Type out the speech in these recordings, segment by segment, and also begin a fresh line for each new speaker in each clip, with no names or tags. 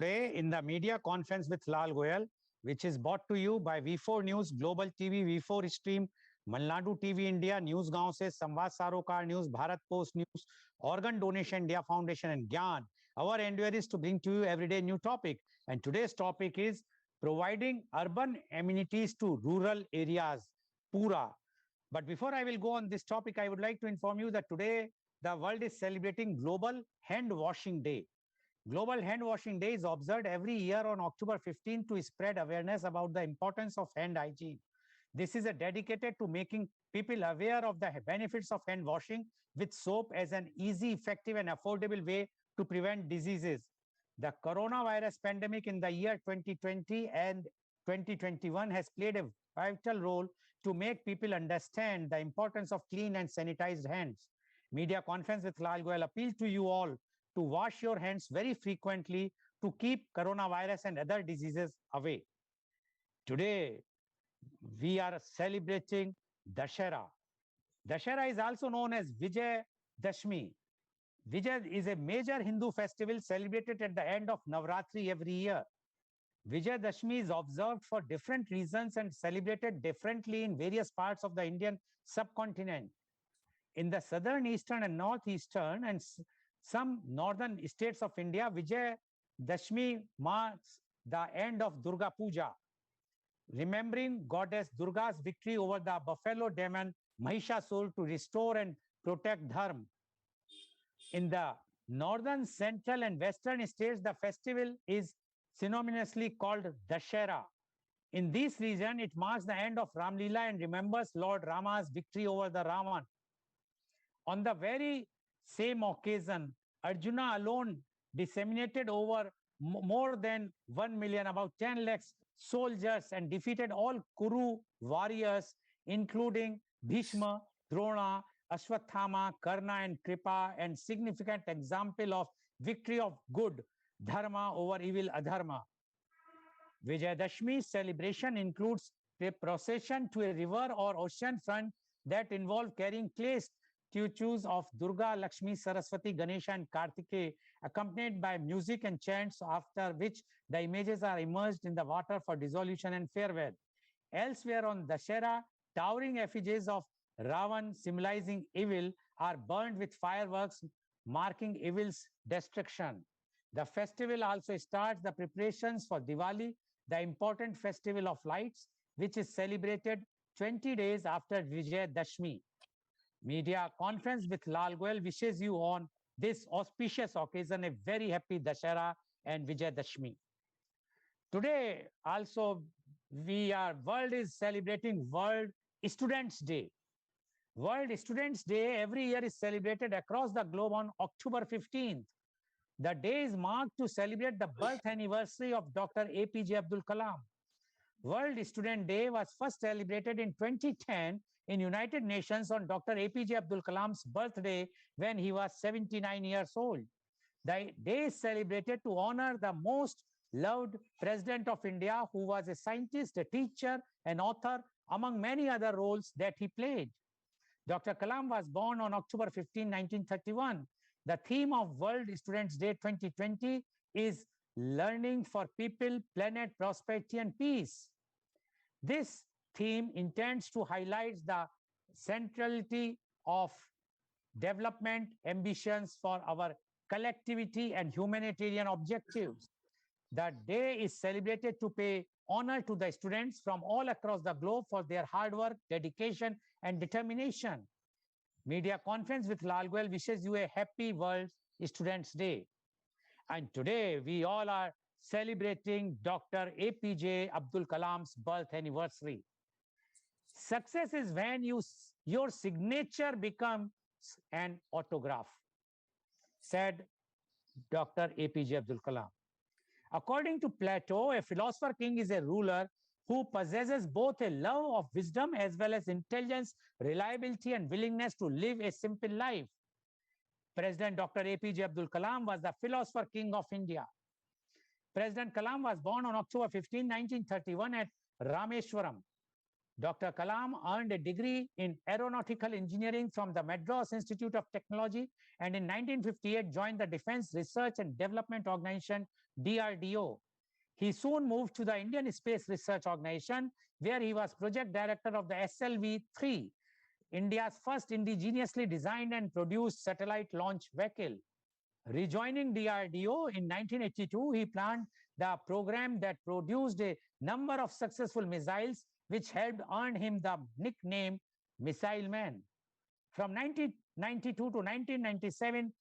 Today in the media conference with Lal Goel, which is brought to you by V4NEWS, Global TV, V4 Stream, Malnadu TV India, News Gaon se, Samvad Sarokar News, Bharat Post News, Organ Donation India Foundation and Gyan. Our endeavor is to bring to you everyday new topic. And today's topic is providing urban amenities to rural areas, PURA. But before I will go on this topic, I would like to inform you that today the world is celebrating Global Hand Washing Day. Global Hand Washing Day is observed every year on October 15 to spread awareness about the importance of hand hygiene. This is dedicated to making people aware of the benefits of hand washing with soap as an easy, effective, and affordable way to prevent diseases. The coronavirus pandemic in the year 2020 and 2021 has played a vital role to make people understand the importance of clean and sanitized hands. Media conference with Lal Goel appeal to you all to wash your hands very frequently to keep coronavirus and other diseases away. Today, we are celebrating Dashera. Dashera is also known as Vijay Dashmi. Vijay is a major Hindu festival celebrated at the end of Navratri every year. Vijay Dashmi is observed for different reasons and celebrated differently in various parts of the Indian subcontinent. In the southern, eastern, and northeastern, and some northern states of India, Vijay Dashmi marks the end of Durga Puja, remembering goddess Durga's victory over the buffalo demon Mahishasur to restore and protect Dharma. In the northern, central, and western states, the festival is synonymously called Dashera. In this region, it marks the end of Ram Leela and remembers Lord Rama's victory over the Ravan. On the very same occasion, Arjuna alone disseminated over more than 1 million, about 10 lakhs soldiers and defeated all Kuru warriors, including Bhishma, Drona, Ashwathama, Karna, and Kripa, and significant example of victory of good dharma over evil adharma. Vijayadashmi celebration includes a procession to a river or ocean front that involve carrying clay statues of Durga, Lakshmi, Saraswati, Ganesha, and Kartikeya, accompanied by music and chants, after which the images are immersed in the water for dissolution and farewell. Elsewhere on Dashera, towering effigies of Ravan, symbolizing evil, are burned with fireworks, marking evil's destruction. The festival also starts the preparations for Diwali, the important festival of lights, which is celebrated 20 days after Vijay Dashmi. Media conference with Lal Goel wishes you on this auspicious occasion a very happy Dashera and Vijay Dashmi. Today also world is celebrating World Students Day. World Students Day every year is celebrated across the globe on October 15th. The day is marked to celebrate the birth anniversary of Dr. APJ Abdul Kalam. World Student Day was first celebrated in 2010 in United Nations on Dr. APJ Abdul Kalam's birthday when he was 79 years old. The day is celebrated to honor the most loved President of India, who was a scientist, a teacher, an author, among many other roles that he played. Dr. Kalam was born on October 15, 1931. The theme of World Students Day 2020 is Learning for People, Planet, Prosperity, and Peace. This theme intends to highlight the centrality of development ambitions for our collectivity and humanitarian objectives. The day is celebrated to pay honor to the students from all across the globe for their hard work, dedication, and determination. Media conference with Lal Goel wishes you a happy World Students Day. And today we all are celebrating Dr. APJ Abdul Kalam's birth anniversary. Success is when your signature becomes an autograph, said Dr. APJ Abdul Kalam. According to Plato, a philosopher king is a ruler who possesses both a love of wisdom as well as intelligence, reliability, and willingness to live a simple life. President Dr. APJ Abdul Kalam was the philosopher king of India. President Kalam was born on October 15, 1931 at Rameswaram. Dr. Kalam earned a degree in aeronautical engineering from the Madras Institute of Technology and in 1958 joined the Defense Research and Development Organization DRDO. He soon moved to the Indian Space Research Organization, where he was project director of the SLV-3, India's first indigenously designed and produced satellite launch vehicle. Rejoining DRDO in 1982, he planned the program that produced a number of successful missiles, which helped earn him the nickname Missile Man. From 1992 to 1997,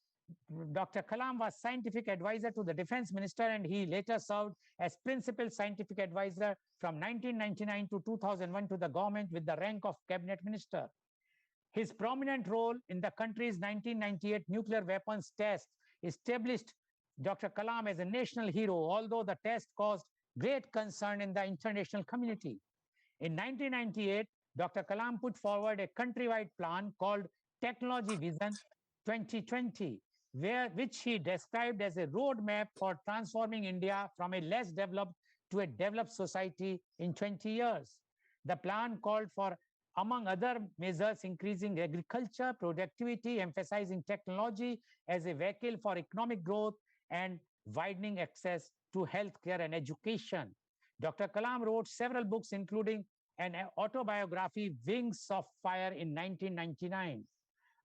Dr. Kalam was scientific advisor to the defense minister, and he later served as principal scientific advisor from 1999 to 2001 to the government with the rank of cabinet minister. His prominent role in the country's 1998 nuclear weapons test established Dr. Kalam as a national hero, although the test caused great concern in the international community. In 1998, Dr. Kalam put forward a countrywide plan called Technology Vision 2020, which he described as a roadmap for transforming India from a less developed to a developed society in 20 years. The plan called for, among other measures, increasing agriculture productivity, emphasizing technology as a vehicle for economic growth, and widening access to healthcare and education. Dr. Kalam wrote several books, including an autobiography, Wings of Fire, in 1999.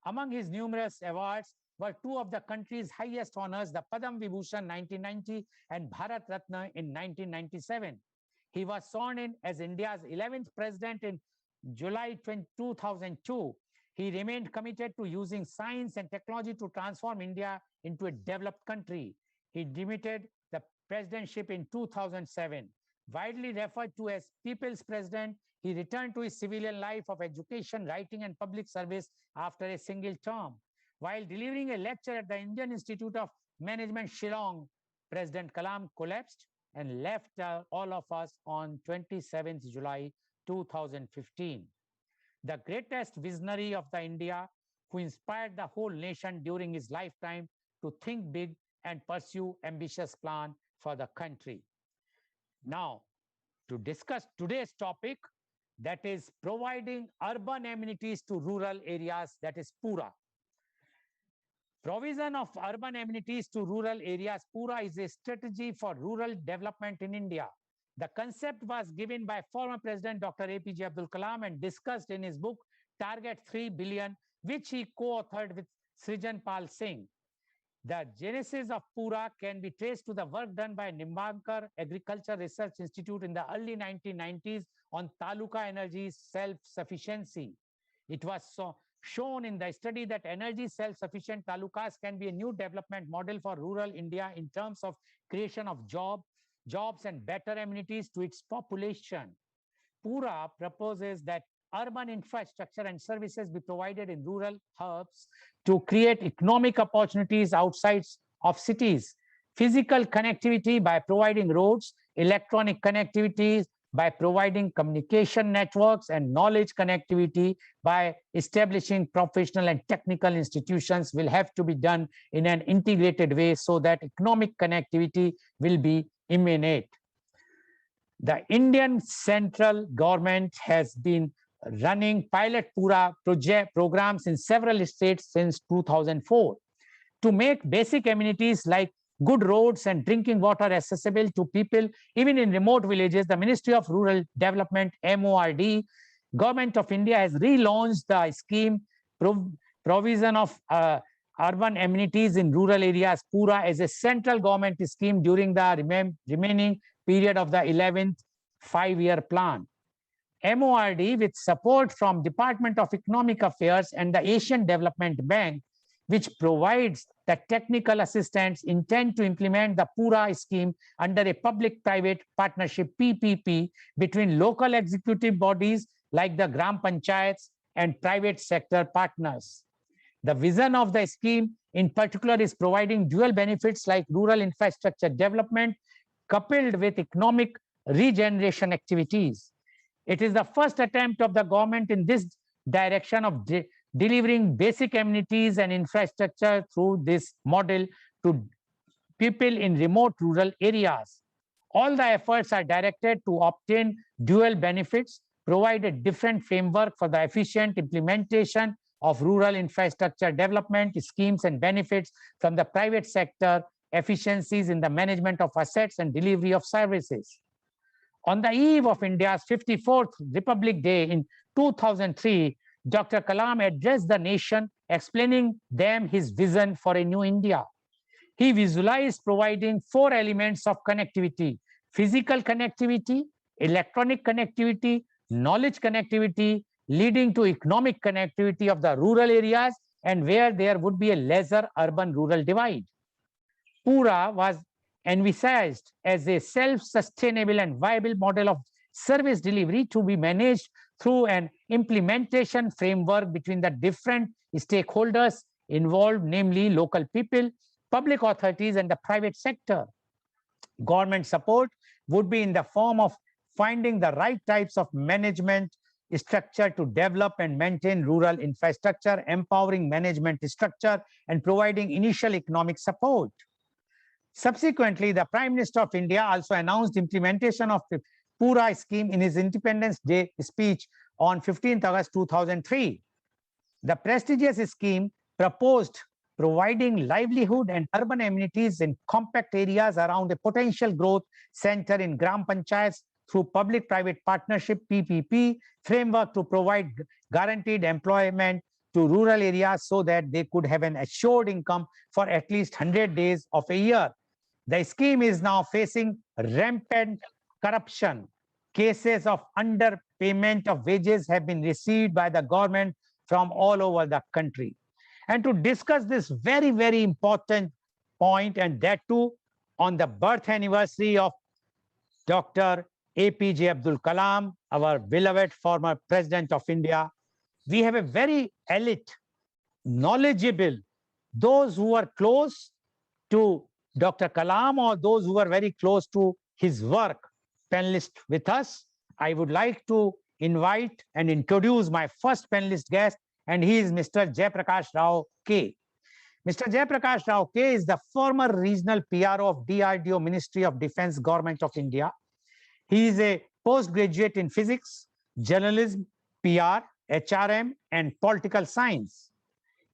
Among his numerous awards were two of the country's highest honors, the Padam Vibhushan 1990 and Bharat Ratna in 1997. He was sworn in as India's 11th president in July 2002. He remained committed to using science and technology to transform India into a developed country. He demitted the presidentship in 2007. Widely referred to as People's President, he returned to his civilian life of education, writing, and public service after a single term. While delivering a lecture at the Indian Institute of Management, Shillong, President Kalam collapsed and left all of us on 27th July 2015. The greatest visionary of the India, who inspired the whole nation during his lifetime to think big and pursue ambitious plan for the country. Now, to discuss today's topic, that is providing urban amenities to rural areas, that is PURA. Provision of urban amenities to rural areas, PURA, is a strategy for rural development in India. The concept was given by former President Dr. APJ Abdul Kalam and discussed in his book Target 3 Billion, which he co-authored with Srijan Pal Singh. The genesis of PURA can be traced to the work done by Nimbankar Agriculture Research Institute in the early 1990s on Taluka energy self-sufficiency. It was shown in the study that energy self-sufficient talukas can be a new development model for rural India in terms of creation of jobs and better amenities to its population. PURA proposes that urban infrastructure and services be provided in rural hubs to create economic opportunities outside of cities. Physical connectivity by providing roads, electronic connectivity by providing communication networks, and knowledge connectivity by establishing professional and technical institutions will have to be done in an integrated way so that economic connectivity will be imminent. The Indian central government has been running pilot PURA programs in several states since 2004 to make basic amenities like good roads and drinking water accessible to people even in remote villages. The Ministry of Rural Development, MORD, Government of India, has relaunched the scheme provision of urban amenities in rural areas, PURA, as a central government scheme during the remaining period of the 11th five-year plan. MORD, with support from Department of Economic Affairs and the Asian Development Bank, which provides the technical assistance, intend to implement the PURA scheme under a public-private partnership, PPP, between local executive bodies like the Gram Panchayats and private sector partners. The vision of the scheme in particular is providing dual benefits like rural infrastructure development coupled with economic regeneration activities. It is the first attempt of the government in this direction of delivering basic amenities and infrastructure through this model to people in remote rural areas. All the efforts are directed to obtain dual benefits provide a different framework for the efficient implementation of rural infrastructure development schemes and benefits from the private sector, efficiencies in the management of assets and delivery of services. On the eve of India's 54th Republic Day in 2003, Dr. Kalam addressed the nation, explaining them his vision for a new India. He visualized providing 4 elements of connectivity: physical connectivity, electronic connectivity, knowledge connectivity, leading to economic connectivity of the rural areas and where there would be a lesser urban-rural divide. PURA was envisaged as a self-sustainable and viable model of service delivery to be managed through an implementation framework between the different stakeholders involved, namely local people, public authorities, and the private sector. Government support would be in the form of finding the right types of management structure to develop and maintain rural infrastructure, empowering management structure, and providing initial economic support. Subsequently, the Prime Minister of India also announced implementation of the PURA scheme in his Independence Day speech on 15th August 2003. The prestigious scheme proposed providing livelihood and urban amenities in compact areas around a potential growth center in Gram Panchayats through public-private partnership PPP framework to provide guaranteed employment to rural areas so that they could have an assured income for at least 100 days of a year. The scheme is now facing rampant corruption. Cases of underpayment of wages have been received by the government from all over the country. And to discuss this very, very important point, and that too on the birth anniversary of Dr. APJ Abdul Kalam, our beloved former President of India, we have a very elite, knowledgeable, those who are close to Dr. Kalam or those who are very close to his work, panelists with us. I would like to invite and introduce my first panelist guest, and he is Mr. Jaiprakash Rao K. Mr. Jaiprakash Rao K is the former regional PRO of DRDO Ministry of Defense, Government of India. He is a postgraduate in physics, journalism, PR, HRM, and political science.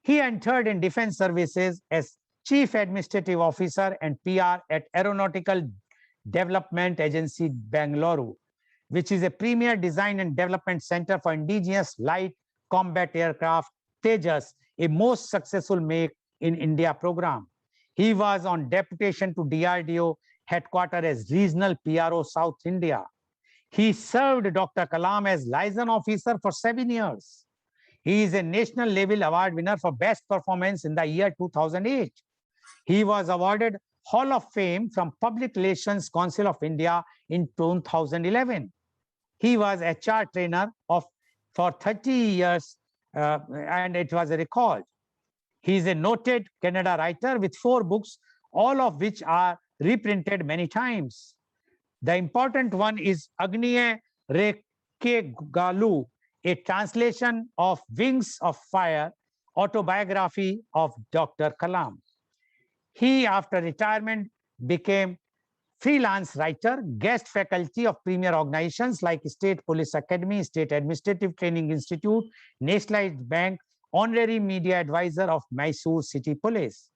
He entered in defense services as Chief Administrative Officer and PR at Aeronautical Development Agency, Bangalore, which is a premier design and development center for indigenous light combat aircraft, Tejas, a most successful make in India program. He was on deputation to DRDO headquarters as Regional PRO South India. He served Dr. Kalam as liaison officer for 7 years. He is a national level award winner for best performance in the year 2008. He was awarded Hall of Fame from Public Relations Council of India in 2011. He was HR trainer for 30 years and it was a record. He is a noted Kannada writer with 4 books, all of which are reprinted many times. The important one is Agniya Rekhe Galu, a translation of Wings of Fire, autobiography of Dr. Kalam. He, after retirement, became freelance writer, guest faculty of premier organizations like State Police Academy, State Administrative Training Institute, Nationalized Bank, honorary media advisor of Mysore City Police.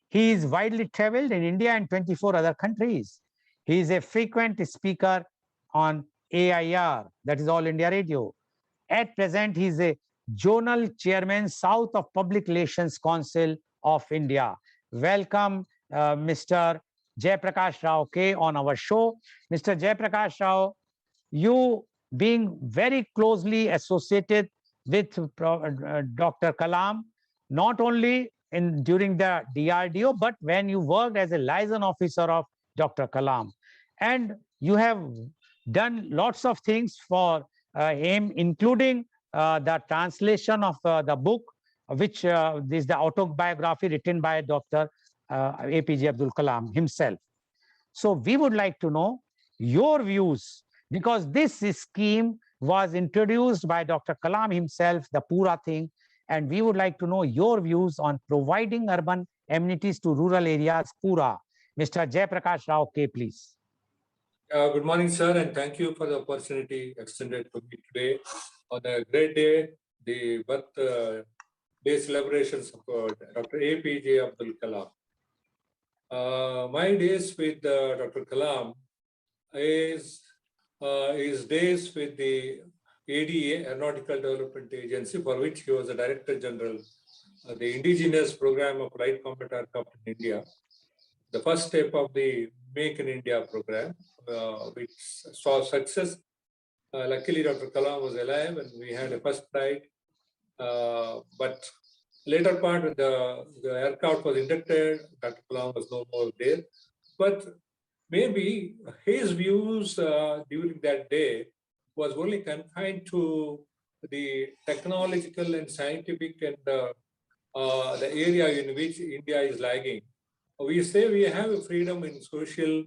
He is widely traveled in India and 24 other countries. He is a frequent speaker on AIR, that is All India Radio. At present, he is a zonal chairman, South of Public Relations Council of India. Welcome, Mr. Jaiprakash Rao K on our show. Mr. Jaiprakash Rao, you being very closely associated with Dr. Kalam, not only during the DRDO, but when you worked as a liaison officer of Dr. Kalam. And you have done lots of things for him, including the translation of the book, which is the autobiography written by Dr. APJ Abdul Kalam himself. So we would like to know your views, because this scheme was introduced by Dr. Kalam himself, the PURA thing, and we would like to know your views on providing urban amenities to rural areas, PURA. Mr. Jaiprakash Rao K, please.
Good morning, sir, and thank you for the opportunity extended to me today on a great day, the birth day celebrations of Dr. APJ Abdul Kalam. My days with Dr. Kalam is days with the ADA, Aeronautical Development Agency, for which he was the Director General, the indigenous program of light combat aircraft in India. The first step of the Make in India program, which saw success. Luckily, Dr. Kalam was alive and we had a first flight. But later part, the aircraft was inducted, Dr. Kalam was no more there. But maybe his views during that day was only confined to the technological and scientific and the area in which India is lagging. We say we have a freedom in social,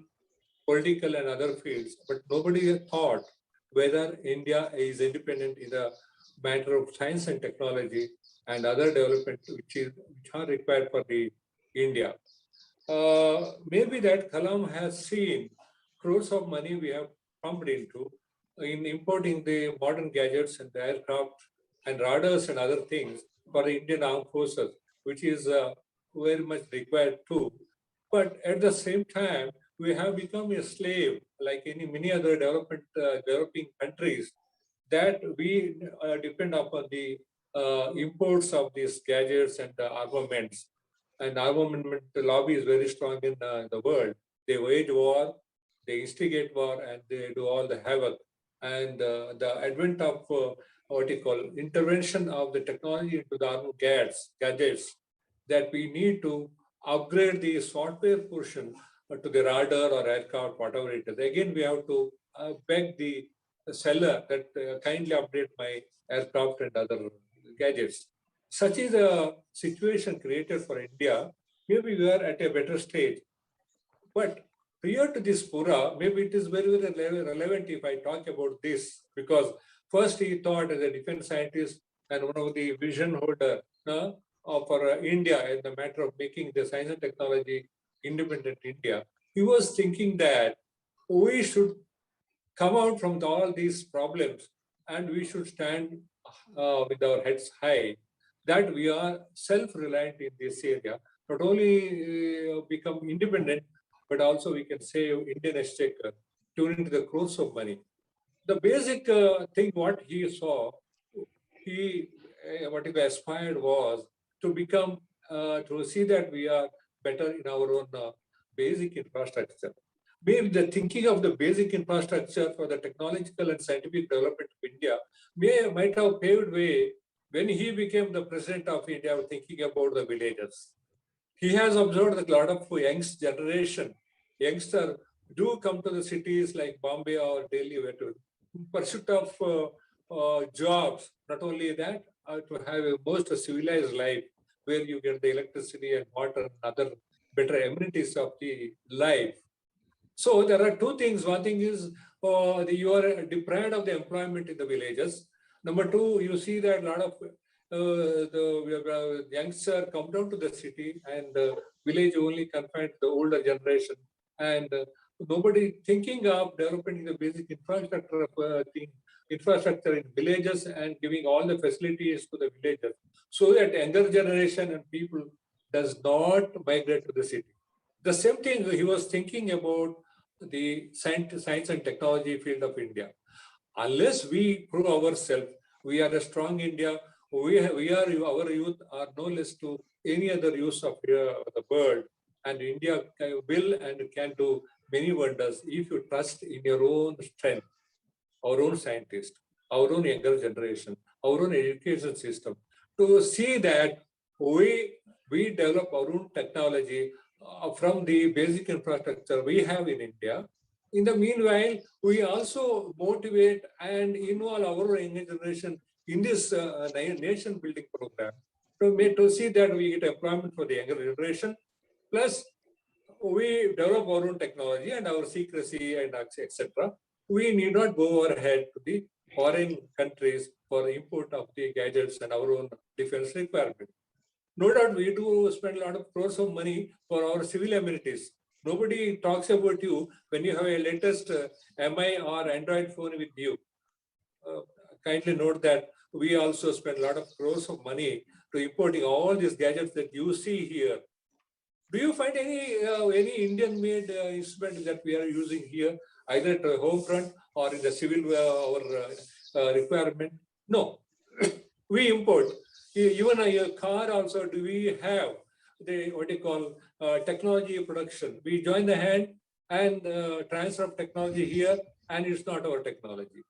political, and other fields, but nobody thought whether India is independent in the matter of science and technology and other development which are required for the India. Maybe that Kalam has seen crores of money we have pumped into in importing the modern gadgets and the aircraft and radars and other things for the Indian Armed Forces, which is very much required too. But at the same time, we have become a slave, like many other developing countries, that we depend upon the imports of these gadgets and armaments. And armament lobby is very strong in the world. They wage war, they instigate war, and they do all the havoc. And the advent of what you call intervention of the technology into the armed gadgets, that we need to upgrade the software portion to the radar or aircraft, whatever it is. Again, we have to beg the seller that kindly update my aircraft and other gadgets. Such is a situation created for India. Maybe we are at a better stage. But prior to this PURA, maybe it is very, very relevant if I talk about this, because first he thought as a defense scientist and one of the vision holder for India in the matter of making the science and technology independent India. He was thinking that we should come out from all these problems and we should stand with our heads high, that we are self-reliant in this area, not only become independent, but also we can save Indian exchequer, tune into the crores of money. The basic thing what he saw, he what he aspired was to become, to see that we are better in our own basic infrastructure. Maybe the thinking of the basic infrastructure for the technological and scientific development of India might have paved way when he became the president of India, thinking about the villages. He has observed that a lot of youngster do come to the cities like Bombay or Delhi, where to pursuit of jobs. Not only that, to have a most civilized life where you get the electricity and water and other better amenities of the life. So there are two things. One thing is you are deprived of the employment in the villages. Number two, you see that a lot of the youngsters come down to the city and village only confined to the older generation, and nobody thinking of developing the basic infrastructure in villages and giving all the facilities to the villagers, so that younger generation and people does not migrate to the city. The same thing he was thinking about the science and technology field of India. Unless we prove ourselves, we are a strong India. Our youth are no less to any other use of the world, and India will and can do many wonders if you trust in your own strength, our own scientists, our own younger generation, our own education system, to see that we develop our own technology from the basic infrastructure we have in India. In the meanwhile, we also motivate and involve our younger generation in this nation building program to see that we get employment for the younger generation. Plus, we develop our own technology and our secrecy and etc. We need not go ahead to the foreign countries for import of the gadgets and our own defense requirement. No doubt we do spend a lot of crores of money for our civil amenities. Nobody talks about you when you have a latest MI or Android phone with you. Kindly note that we also spend a lot of crores of money to importing all these gadgets that you see here. Do you find any Indian-made instrument that we are using here, either at the home front or in the civil requirement? No, we import. Even a car also, do we have the what you call technology production? We join the hand and transfer of technology here, and it's not our technology.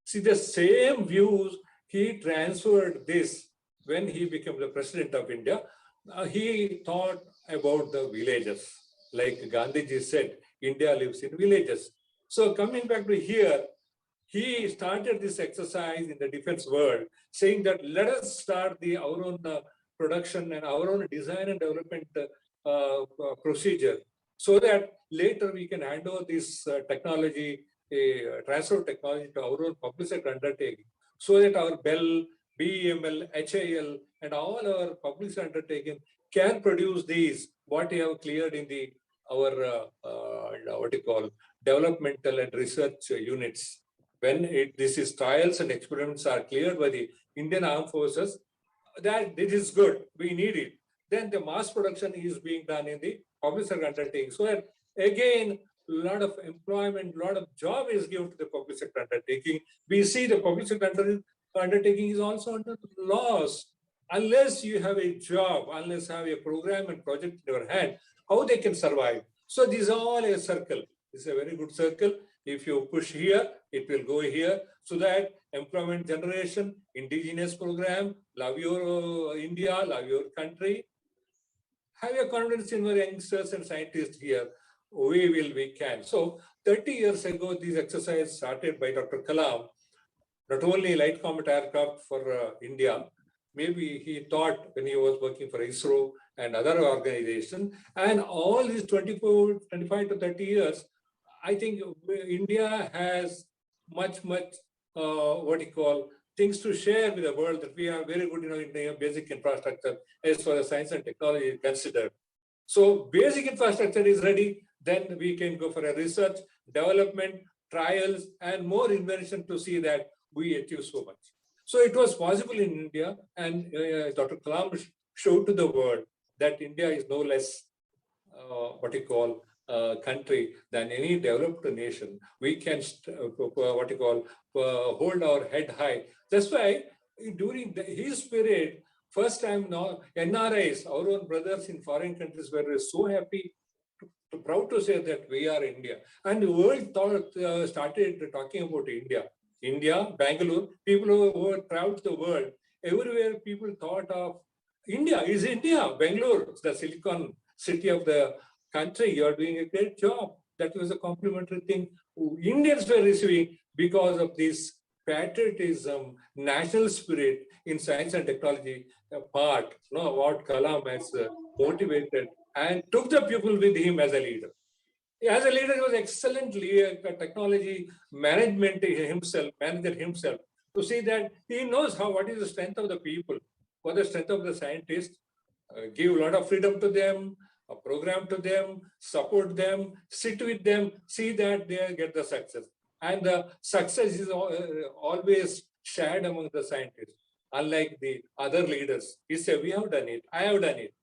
See, the same views he transferred this when he became the president of India. He thought about the villages. Like Gandhiji said, India lives in villages. So coming back to here, he started this exercise in the defense world, saying that let us start our own production and our own design and development procedure, so that later we can hand over this technology, transfer of technology to our own public sector undertaking, so that our Bell, BEML, HAL, and all our public sector undertaking can produce these, what we have cleared in our what you call developmental and research units. When this is trials and experiments are cleared by the Indian Armed Forces, that this is good, we need it. Then the mass production is being done in the public sector undertaking. So that again, a lot of employment, a lot of job is given to the public sector undertaking. We see the public sector undertaking is also under loss. Unless you have a job, unless you have a program and project in your hand, how they can survive? So this is all a circle. This is a very good circle. If you push here, it will go here, so that employment generation, indigenous program, love your India, love your country. Have your confidence in your youngsters and scientists here. We can. So 30 years ago, this exercise started by Dr. Kalam, not only light combat aircraft for India, maybe he thought when he was working for ISRO and other organizations, and all these 25 to 30 years, I think India has much, what you call, things to share with the world, that we are very good in basic infrastructure as far as science and technology is considered. So basic infrastructure is ready, then we can go for a research, development, trials, and more invention to see that we achieve so much. So it was possible in India, and Dr. Kalam showed to the world that India is no less, what you call, country than any developed nation. We can, what you call, hold our head high. That's why during his period, first time now, NRIs, our own brothers in foreign countries, were so happy, proud to say that we are India. And the world started talking about India. India, Bangalore, people who were traveled the world, everywhere people thought of India. Is India, Bangalore, the Silicon City of the country, you're doing a great job. That was a complimentary thing Indians were receiving because of this patriotism, national spirit in science and technology part, what Kalam has motivated and took the people with him as a leader. As a leader, he was excellent technology manager himself, to see that he knows what is the strength of the people, what is the strength of the scientists, give a lot of freedom to them, a program to them, support them, sit with them, see that they get the success. And the success is always shared among the scientists, unlike the other leaders. He said, we have done it, I have done it.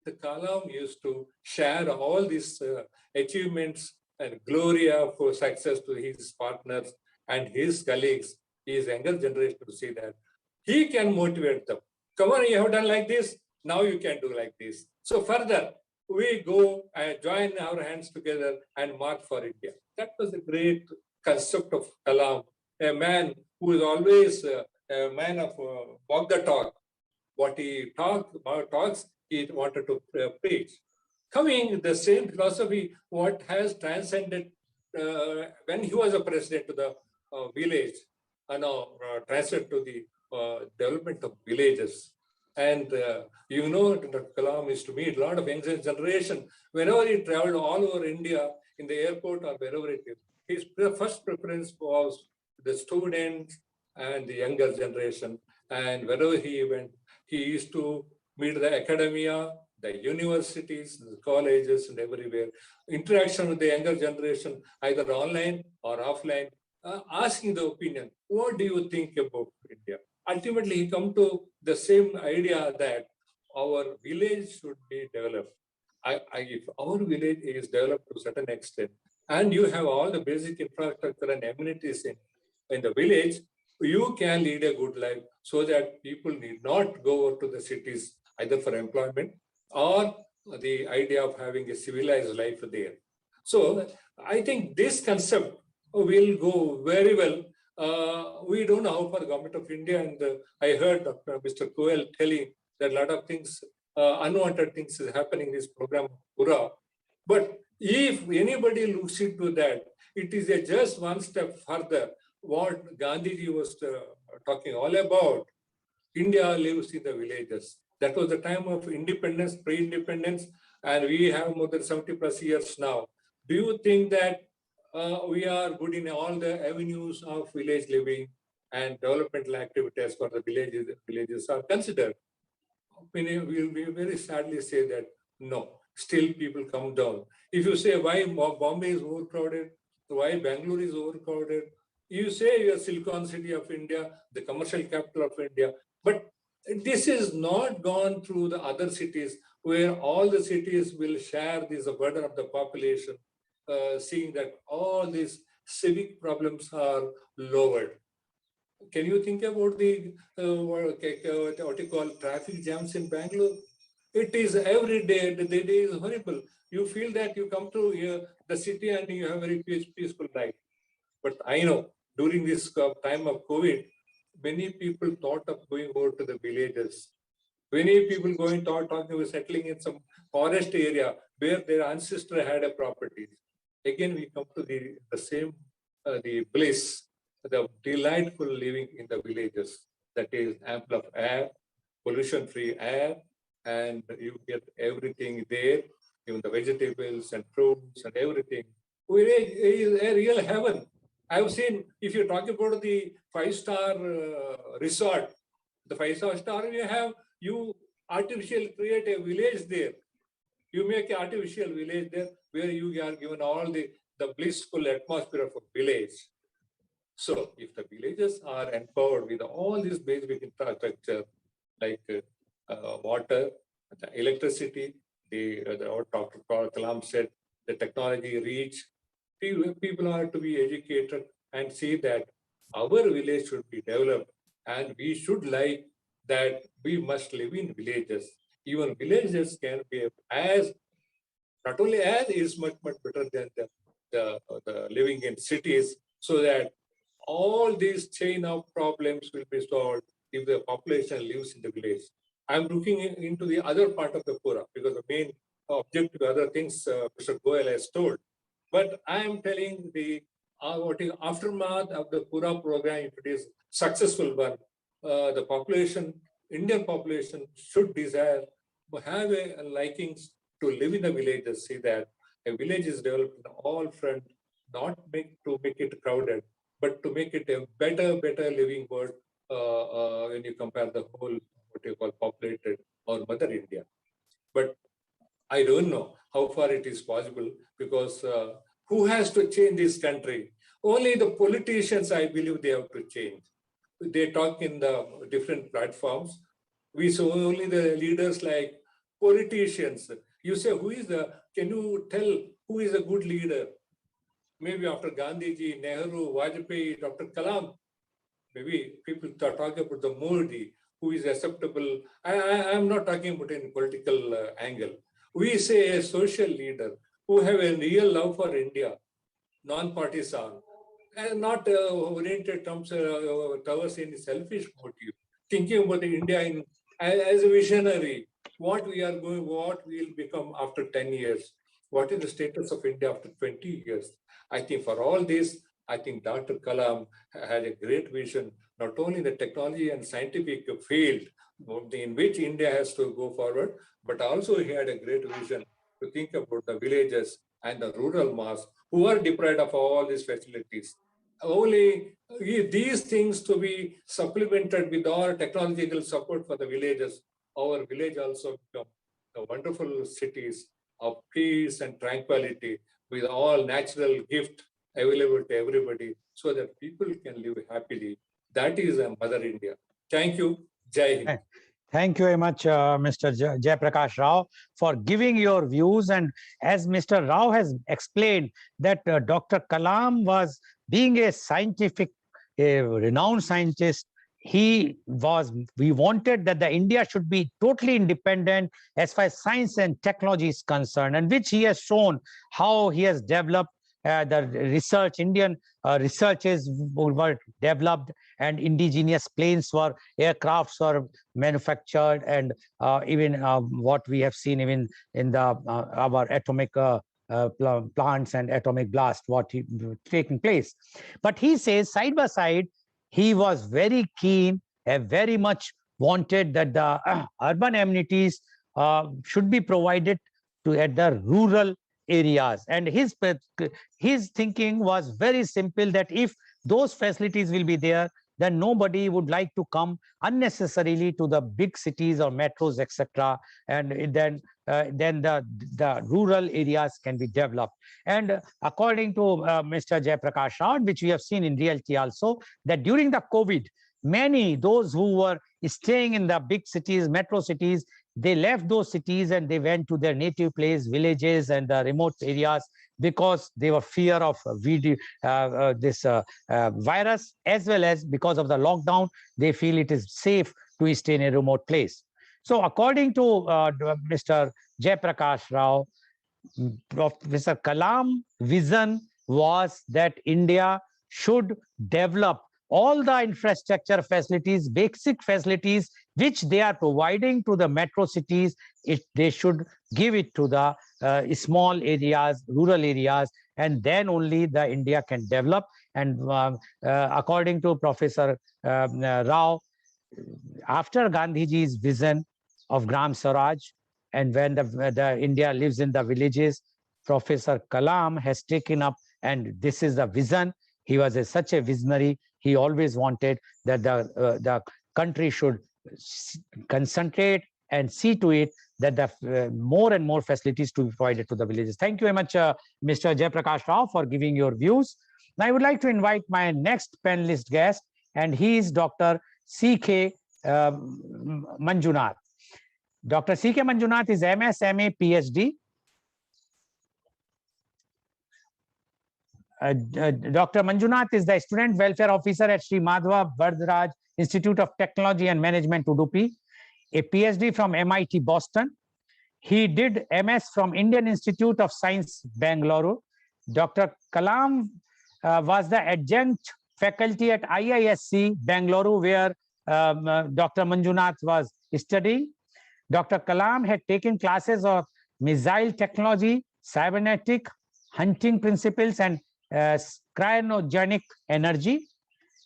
The Kalam used to share all these achievements and glory of success to his partners and his colleagues, his younger generation, to see that he can motivate them. Come on, you have done like this, now you can do like this. So further, we go and join our hands together and march for India. That was a great concept of Kalam, a man who is always a man of walk the talk. What he talks, he wanted to preach. Coming the same philosophy, what has transcended when he was a president to the village, transferred to the development of villages. And Dr. Kalam used to meet a lot of younger generation. Whenever he traveled all over India, in the airport or wherever it is, his first preference was the students and the younger generation. And wherever he went, he used to meet the academia, the universities, the colleges, and everywhere. Interaction with the younger generation, either online or offline, asking the opinion. What do you think about India? Ultimately, he come to the same idea that our village should be developed. If our village is developed to a certain extent, and you have all the basic infrastructure and amenities in the village, you can lead a good life so that people need not go over to the cities either for employment or the idea of having a civilized life there. So I think this concept will go very well. We don't know how far the government of India, and I heard Dr. Mr. Goel telling that a lot of things, unwanted things is happening in this program, PURA. But if anybody looks into that, it is just one step further. What Gandhiji was talking all about, India lives in the villages. That was the time of independence, pre-independence, and we have more than 70 plus years now. Do you think that we are good in all the avenues of village living and developmental activities for the villages are considered? We will very sadly say that no, still people come down. If you say why Bombay is overcrowded, why Bangalore is overcrowded, you say you're Silicon City of India, the commercial capital of India, but this is not gone through the other cities where all the cities will share this burden of the population, seeing that all these civic problems are lowered. Can you think about the what you call traffic jams in Bangalore? It is every day. The day is horrible. You feel that you come to the city and you have a very peaceful life. But I know during this time of COVID, many people thought of going over to the villages. Many people talking about settling in some forest area where their ancestor had a property. Again, we come to the same the bliss, the delightful living in the villages. That is ample of air, pollution-free air, and you get everything there, even the vegetables and fruits and everything. It is a real heaven. I've seen, if you talk about the five-star resort, the five-star you artificially create a village there. You make an artificial village there where you are given all the blissful atmosphere of a village. So if the villages are empowered with all these basic infrastructure like water, the electricity, what Dr. Kalam said, the technology reach, people are to be educated and see that our village should be developed, and we should like that we must live in villages. Even villages can be as, not only as, is much better than the living in cities, so that all these chain of problems will be solved if the population lives in the village. I'm looking into the other part of the PURA because the main objective, other things Mr. Goel has told. But I am telling the aftermath of the PURA program, if it is successful one, the population, Indian population should desire to have a likings to live in the villages, see that a village is developed in all front, not to make it crowded, but to make it a better living world when you compare the whole, what you call populated or Mother India. But I don't know how far it is possible because who has to change this country? Only the politicians, I believe, they have to change. They talk in the different platforms. We saw only the leaders like politicians. You say, can you tell who is a good leader? Maybe after Gandhiji, Nehru, Vajpayee, Dr. Kalam, maybe people talk about the Mukherjee, who is acceptable. I'm not talking about in political angle. We say a social leader who have a real love for India, non-partisan, and not oriented towards any selfish motive, thinking about India as a visionary, what we will become after 10 years, what is the status of India after 20 years. I think for all this, I think Dr. Kalam had a great vision, not only in the technology and scientific field in which India has to go forward, but also he had a great vision to think about the villages and the rural mass who are deprived of all these facilities. Only these things to be supplemented with our technological support for the villages, our village also become the wonderful cities of peace and tranquility with all natural gift available to everybody so that people can live happily. That is a Mother India. Thank you. Jai Hind.
Thank you very much, Mr. Jayaprakash Rao, for giving your views. And as Mr. Rao has explained, that Dr. Kalam was being a scientific, a renowned scientist. We wanted that the India should be totally independent as far as science and technology is concerned, and which he has shown how he has developed the research. Indian researches were developed, and indigenous planes were, aircrafts were manufactured, and even what we have seen even in the our atomic plants and atomic blast, what taking place. But he says side by side, he was very keen and very much wanted that the urban amenities should be provided to at the rural areas. And his thinking was very simple, that if those facilities will be there, then nobody would like to come unnecessarily to the big cities or metros, etc. And then the rural areas can be developed. And according to Mr. Jayaprakash Rao, which we have seen in reality also, that during the COVID, those who were staying in the big cities, metro cities, they left those cities and they went to their native place, villages and the remote areas, because they were fear of this virus, as well as because of the lockdown, they feel it is safe to stay in a remote place. So according to Mr. Jayaprakash Rao, Professor Kalam vision was that India should develop all the infrastructure facilities, basic facilities, which they are providing to the metro cities. They should give it to the small areas, rural areas, and then only the India can develop. And according to Professor Rao, after Gandhiji's vision of Gram Swaraj, and when the India lives in the villages, Professor Kalam has taken up, and this is the vision. He was such a visionary. He always wanted that the country should concentrate and see to it that the more and more facilities to be provided to the villages. Thank you very much, Mr. Jayaprakash Rao, for giving your views. Now, I would like to invite my next panelist guest, and he is Dr. C.K. Manjunath. Dr. C.K. Manjunath is MS, MA, PhD. Dr. Manjunath is the Student Welfare Officer at Sri Madhva Vardharaj Institute of Technology and Management, Udupi, a PhD from MIT Boston. He did MS from Indian Institute of Science, Bangalore. Dr. Kalam was the adjunct faculty at IISc, Bangalore, where Dr. Manjunath was studying. Dr. Kalam had taken classes of missile technology, cybernetic, hunting principles, and cryogenic energy.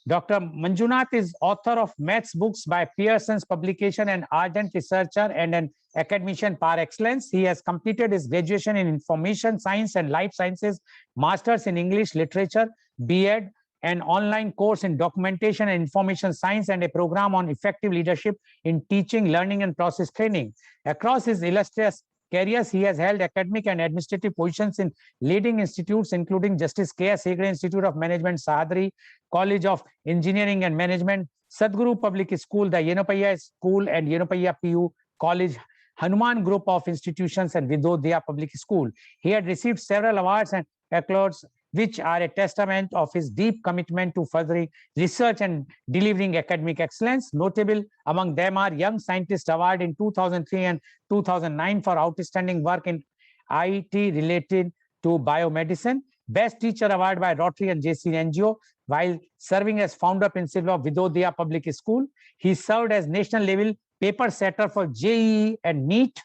Dr. Manjunath is author of maths books by Pearson's publication, and ardent researcher and an academician par excellence. He has completed his graduation in information science and life sciences, master's in English literature, B.Ed, an online course in documentation and information science, and a program on effective leadership in teaching, learning, and process training. Across his illustrious careers, he has held academic and administrative positions in leading institutes, including Justice K.S. Hegde Institute of Management, Sahadri College of Engineering and Management, Sadguru Public School, the Yenopaiya School and Yenopaiya PU College, Hanuman Group of Institutions, and Vidodaya Public School. He had received several awards and accolades, which are a testament of his deep commitment to furthering research and delivering academic excellence. Notable among them are Young Scientist Award in 2003 and 2009 for outstanding work in IT related to biomedicine, Best Teacher Award by Rotary and JC NGO, while serving as founder principal of Vidodaya Public School. He served as national level paper setter for JEE and NEET,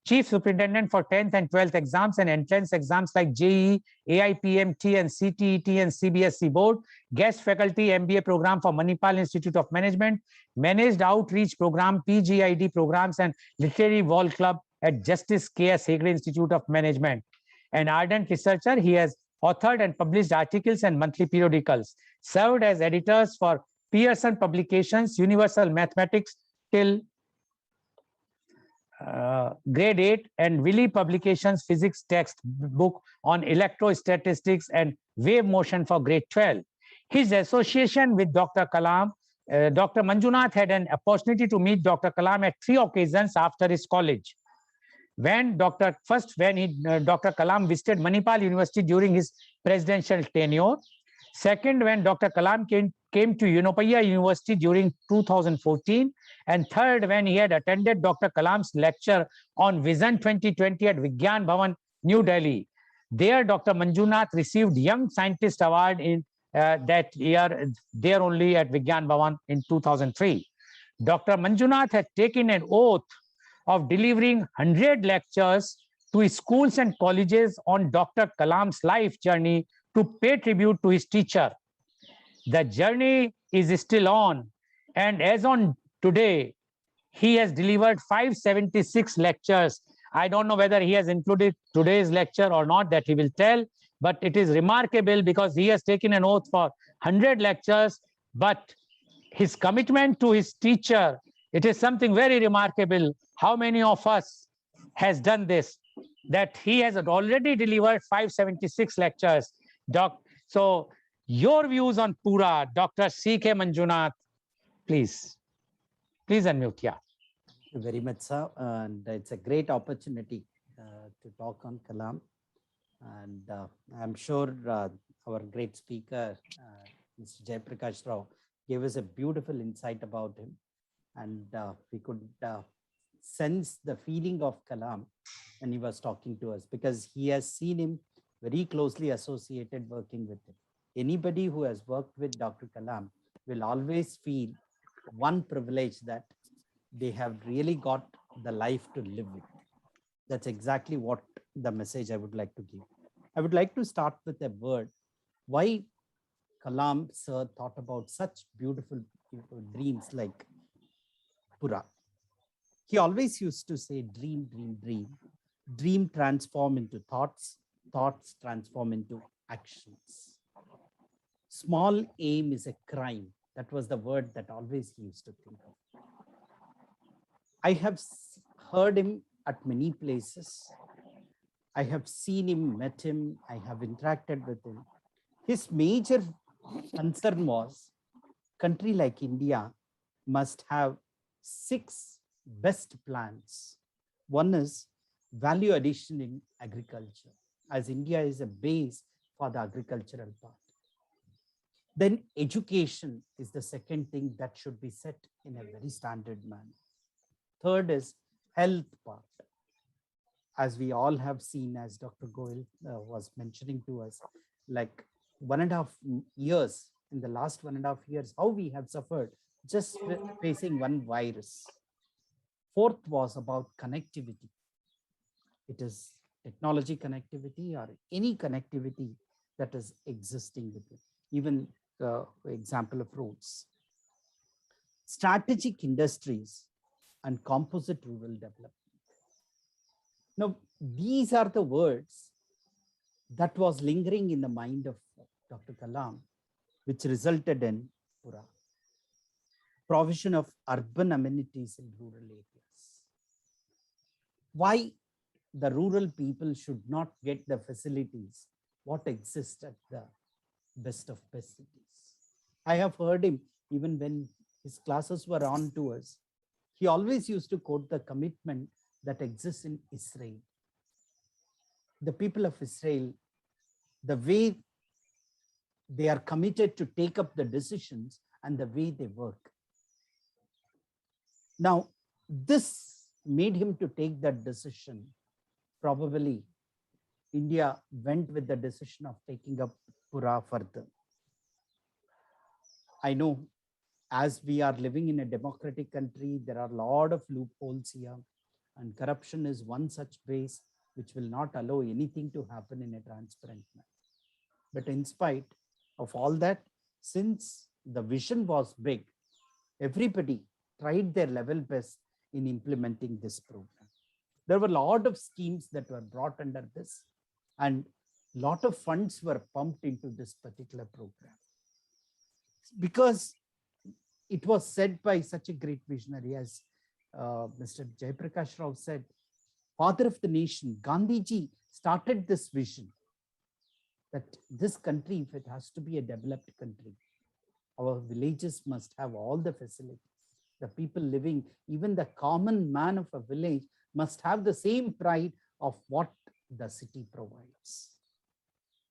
Chief Superintendent for 10th and 12th exams and entrance exams like JEE, AIPMT, and CTET and CBSE Board, guest faculty MBA program for Manipal Institute of Management, managed outreach program, PGID programs, and literary wall club at Justice K.S. Hegde Institute of Management. An ardent researcher, he has authored and published articles and monthly periodicals, served as editors for Pearson Publications, Universal Mathematics till grade 8, and Willy Publications physics textbook on electrostatistics and wave motion for grade 12. His association with Dr. Kalam, Dr. Manjunath had an opportunity to meet Dr. Kalam at 3 occasions after his college. When Dr. Kalam visited Manipal University during his presidential tenure. Second, when Dr. Kalam came to Unopaya University during 2014. And third, when he had attended Dr. Kalam's lecture on Vision 2020 at Vigyan Bhavan, New Delhi. There, Dr. Manjunath received Young Scientist Award in that year, there only at Vigyan Bhavan in 2003. Dr. Manjunath had taken an oath of delivering 100 lectures to schools and colleges on Dr. Kalam's life journey to pay tribute to his teacher. The journey is still on, and as on today, he has delivered 576 lectures. I don't know whether he has included today's lecture or not, that he will tell, but it is remarkable because he has taken an oath for 100 lectures, but his commitment to his teacher, it is something very remarkable. How many of us has done this? That he has already delivered 576 lectures. So your views on PURA, Dr. C.K. Manjunath, please. Please unmute, yeah.
Thank you very much, sir. And it's a great opportunity to talk on Kalam. And I'm sure our great speaker, Mr. Jayaprakash Rao, gave us a beautiful insight about him. And we could sense the feeling of Kalam when he was talking to us, because he has seen him very closely associated working with him. Anybody who has worked with Dr. Kalam will always feel one privilege, that they have really got the life to live with. That's exactly what the message I would like to give. I would like to start with a word. Why Kalam sir thought about such beautiful dreams like PURA. He always used to say, dream, dream, dream. Dream transform into thoughts, thoughts transform into actions. Small aim is a crime. That was the word that always he used to think of. I have heard him at many places. I have seen him, met him, I have interacted with him. His major concern was, country like India must have 6 best plans. One is value addition in agriculture, as India is a base for the agricultural part. Then education is the second thing that should be set in a very standard manner. Third is health part. As we all have seen, as Dr. Goel was mentioning to us, like 1.5 years, in the last 1.5 years, how we have suffered just facing one virus. Fourth was about connectivity. It is technology connectivity or any connectivity that is existing with it. Even the example of roads. Strategic industries and composite rural development. Now, these are the words that was lingering in the mind of Dr. Kalam, which resulted in PURA. Provision of urban amenities in rural areas. Why the rural people should not get the facilities what exists at the best of best cities. I have heard him, even when his classes were on to us, he always used to quote the commitment that exists in Israel. The people of Israel, the way they are committed to take up the decisions and the way they work. Now, this made him to take that decision. Probably India went with the decision of taking up PURA further. I know, as we are living in a democratic country, there are a lot of loopholes here, and corruption is one such base which will not allow anything to happen in a transparent manner. But in spite of all that, since the vision was big, everybody tried their level best in implementing this program. There were a lot of schemes that were brought under this, and a lot of funds were pumped into this particular program. Because it was said by such a great visionary as Mr. Jayaprakash Rao said, father of the nation, Gandhiji started this vision that this country, if it has to be a developed country, our villages must have all the facilities. The people living, even the common man of a village, must have the same pride of what the city provides.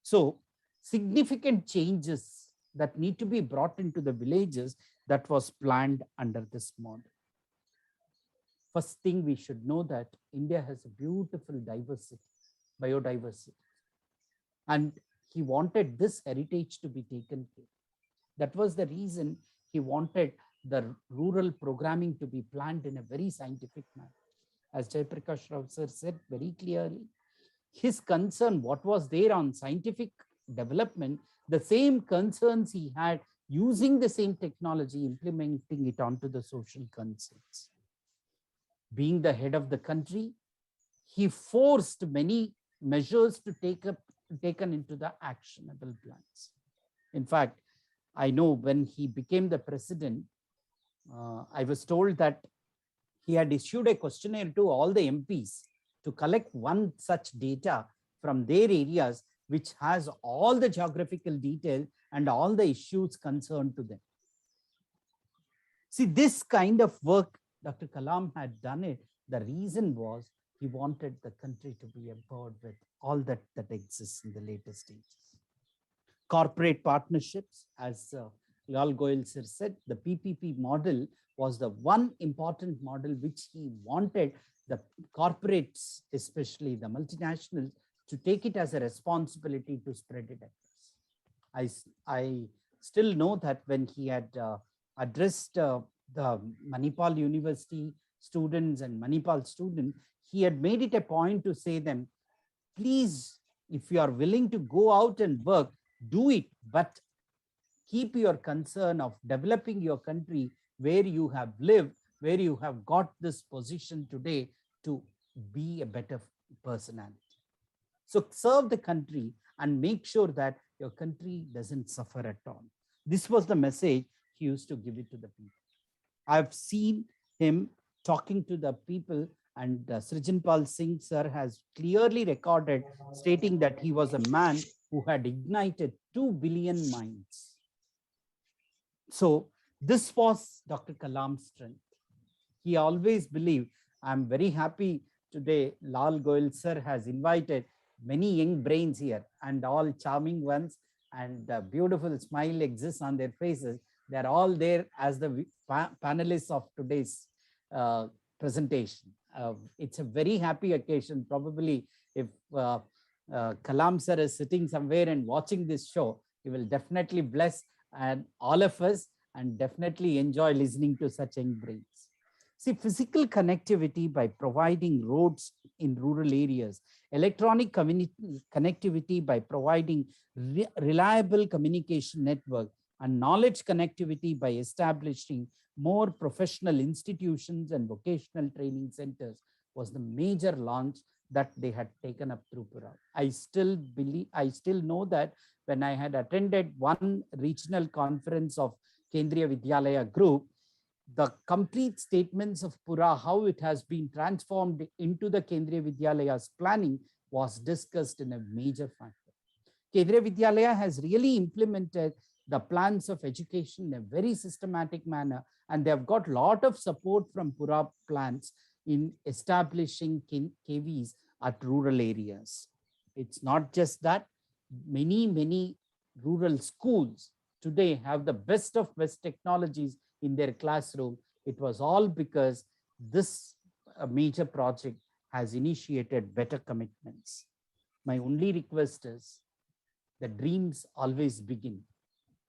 So significant changes that need to be brought into the villages, that was planned under this model. First thing we should know that India has a beautiful diversity, biodiversity. And he wanted this heritage to be taken care. That was the reason he wanted the rural programming to be planned in a very scientific manner. As Jayaprakash Rao sir said very clearly, his concern, what was there on scientific development, the same concerns he had using the same technology, implementing it onto the social concerns. Being the head of the country, he forced many measures to taken into the actionable plans. In fact, I know when he became the president, I was told that he had issued a questionnaire to all the MPs to collect one such data from their areas, which has all the geographical detail and all the issues concerned to them. See, this kind of work, Dr. Kalam had done it. The reason was he wanted the country to be empowered with all that exists in the later stages. Corporate partnerships, as Goel sir said, the PPP model was the one important model which he wanted the corporates, especially the multinationals, to take it as a responsibility to spread it across. I still know that when he had addressed the Manipal University students and Manipal students, he had made it a point to say them, please, if you are willing to go out and work, do it, but keep your concern of developing your country where you have lived, where you have got this position today to be a better personality. So serve the country and make sure that your country doesn't suffer at all. This was the message he used to give it to the people. I've seen him talking to the people, and Srijanpal Singh sir has clearly recorded stating that he was a man who had ignited 2 billion minds. So this was Dr. Kalam's strength. He always believed, I'm very happy today Lal Goel sir has invited many young brains here and all charming ones, and the beautiful smile exists on their faces. They're all there as the panelists of today's presentation. It's a very happy occasion. Probably if Kalam sir is sitting somewhere and watching this show, he will definitely bless and all of us and definitely enjoy listening to such young brains. See, physical connectivity by providing roads in rural areas, electronic connectivity by providing reliable communication network, and knowledge connectivity by establishing more professional institutions and vocational training centers was the major launch that they had taken up through PURA. I still know that when I had attended one regional conference of Kendriya Vidyalaya group, the complete statements of PURA, how it has been transformed into the Kendriya Vidyalayas planning, was discussed in a major factor. Kendriya Vidyalaya has really implemented the plans of education in a very systematic manner, and they have got a lot of support from PURA plans in establishing KVs at rural areas. It's not just that, many rural schools today have the best of best technologies in their classroom. It was all because this major project has initiated better commitments. My only request is the dreams always begin.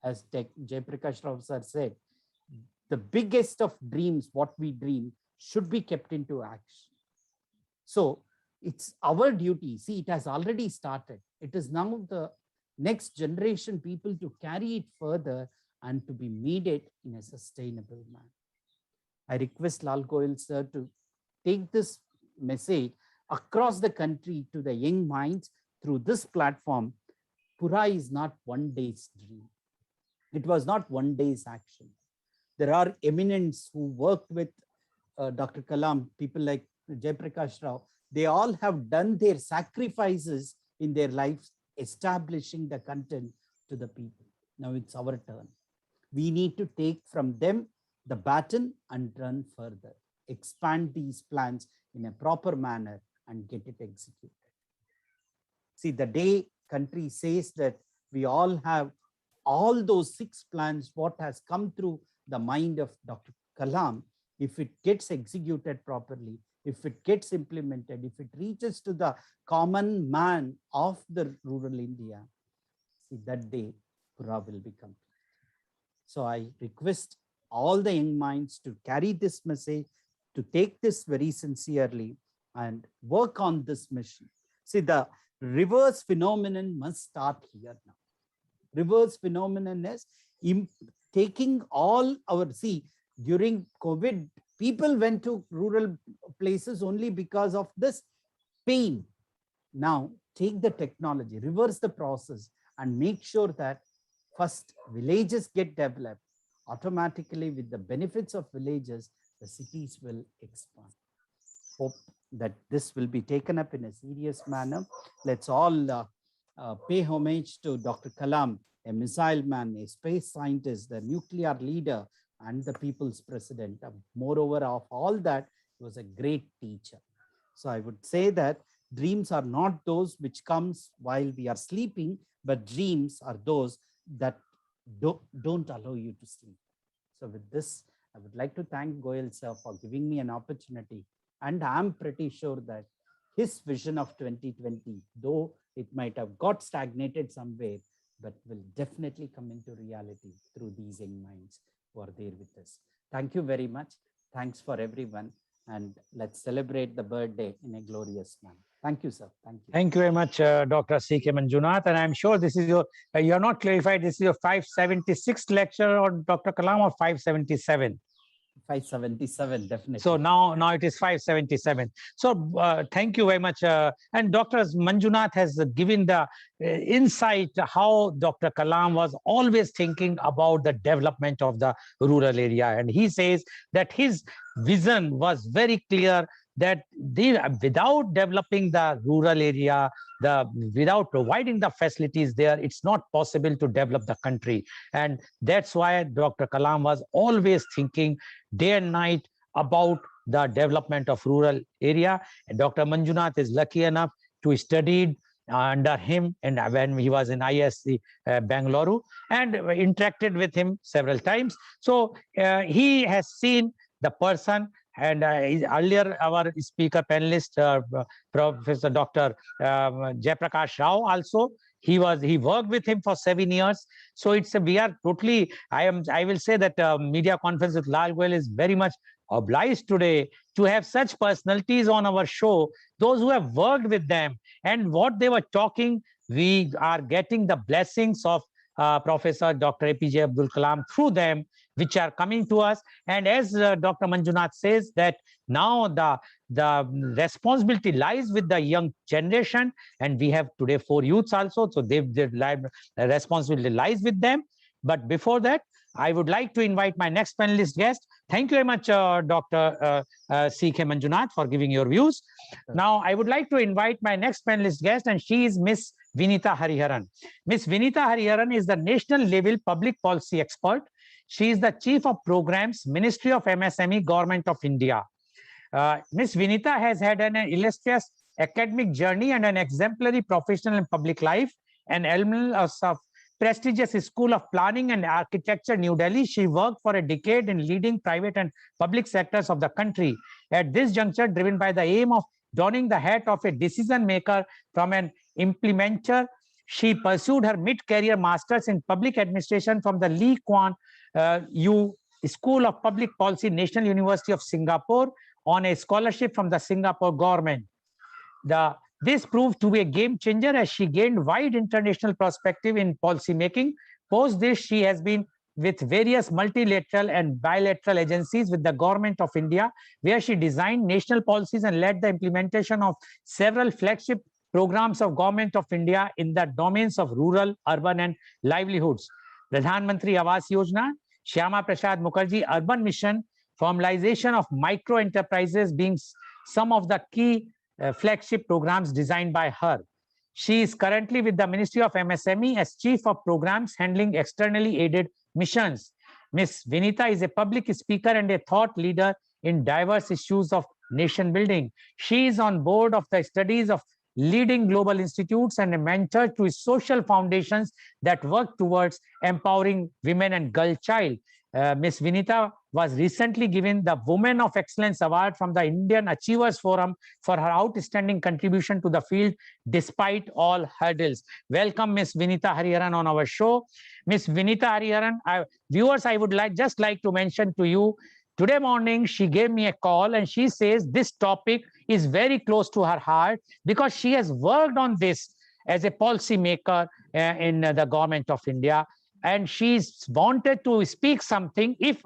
As Jayaprakash Rao sir said, the biggest of dreams, what we dream, should be kept into action. So it's our duty. See, it has already started. It is now the next generation people to carry it further and to be made it in a sustainable manner. I request Lal Goel sir to take this message across the country to the young minds through this platform. PURA is not one day's dream. It was not one day's action. There are eminents who worked with Dr. Kalam, people like Jayaprakash Rao, they all have done their sacrifices in their lives, establishing the content to the people. Now it's our turn. We need to take from them the baton and run further, expand these plans in a proper manner and get it executed. See, the day country says that we all have all those 6 plans, what has come through the mind of Dr. Kalam, if it gets executed properly, if it gets implemented, if it reaches to the common man of the rural India, see, that day PURA will be complete. So I request all the young minds to carry this message, to take this very sincerely and work on this mission. See, the reverse phenomenon must start here now. Reverse phenomenon is taking all our, see, during COVID, people went to rural places only because of this pain. Now take the technology, reverse the process and make sure that first villages get developed. Automatically with the benefits of villages, the cities will expand. Hope that this will be taken up in a serious manner. Let's all pay homage to Dr. Kalam, a missile man, a space scientist, the nuclear leader, and the people's president. Moreover, of all that, he was a great teacher. So I would say that dreams are not those which comes while we are sleeping, but dreams are those that don't allow you to sleep. So with this, I would like to thank Goel sir for giving me an opportunity. And I'm pretty sure that his vision of 2020, though it might have got stagnated somewhere, but will definitely come into reality through these young minds who are there with us. Thank you very much. Thanks for everyone. And let's celebrate the birthday in a glorious manner. Thank you, sir. Thank you.
Thank you very much, Dr. C.K. Manjunath. And I'm sure this is your, you're not clarified, this is your 576th lecture on Dr. Kalam or 577?
577, definitely.
So now it is 577. So thank you very much. And Dr. Manjunath has given the insight how Dr. Kalam was always thinking about the development of the rural area. And he says that his vision was very clear that without developing the rural area, without providing the facilities there, it's not possible to develop the country. And that's why Dr. Kalam was always thinking day and night about the development of rural area. And Dr. Manjunath is lucky enough to study under him, and when he was in ISC Bangalore, and interacted with him several times. So he has seen the person. And earlier, our speaker panelist, Professor Dr. Jayaprakash Rao, also he worked with him for 7 years. So we are totally. I will say that media conference with Lal Goel is very much obliged today to have such personalities on our show. Those who have worked with them and what they were talking, we are getting the blessings of Professor Dr. APJ Abdul Kalam through them, which are coming to us. And as Dr. Manjunath says, that now the responsibility lies with the young generation, and we have today 4 youths also, so the responsibility lies with them. But before that, I would like to invite my next panelist guest. Thank you very much, Dr. C.K. Manjunath, for giving your views. Now, I would like to invite my next panelist guest, and she is Miss Vinita Hariharan. Miss Vinita Hariharan is the national level public policy expert. She is the Chief of Programs, Ministry of MSME, Government of India. Miss Vinita has had an illustrious academic journey and an exemplary professional and public life. An alumnus of prestigious School of Planning and Architecture, New Delhi. She worked for a decade in leading private and public sectors of the country. At this juncture, driven by the aim of donning the hat of a decision maker from an implementer, she pursued her mid-career master's in public administration from the Lee Kuan Yew School of Public Policy, National University of Singapore, on a scholarship from the Singapore government. This proved to be a game changer as she gained wide international perspective in policy making. Post this, she has been with various multilateral and bilateral agencies with the Government of India, where she designed national policies and led the implementation of several flagship programs of Government of India in the domains of rural, urban and livelihoods. Pradhan Mantri Awas Yojana, Sharma Prasad Mukherjee Urban Mission, formalization of micro enterprises being some of the key flagship programs designed by her. She is currently with the Ministry of MSME as Chief of Programs handling externally aided missions. Ms. Vinita is a public speaker and a thought leader in diverse issues of nation building. She is on board of the studies of leading global institutes and a mentor to social foundations that work towards empowering women and girl child. Ms. Vinita was recently given the Women of Excellence Award from the Indian Achievers Forum for her outstanding contribution to the field despite all hurdles. Welcome, Ms. Vinita Hariharan on our show. Ms. Vinita Hariharan, viewers, I would just like to mention to you, today morning she gave me a call and she says this topic is very close to her heart because she has worked on this as a policy maker in the government of India. And she's wanted to speak something if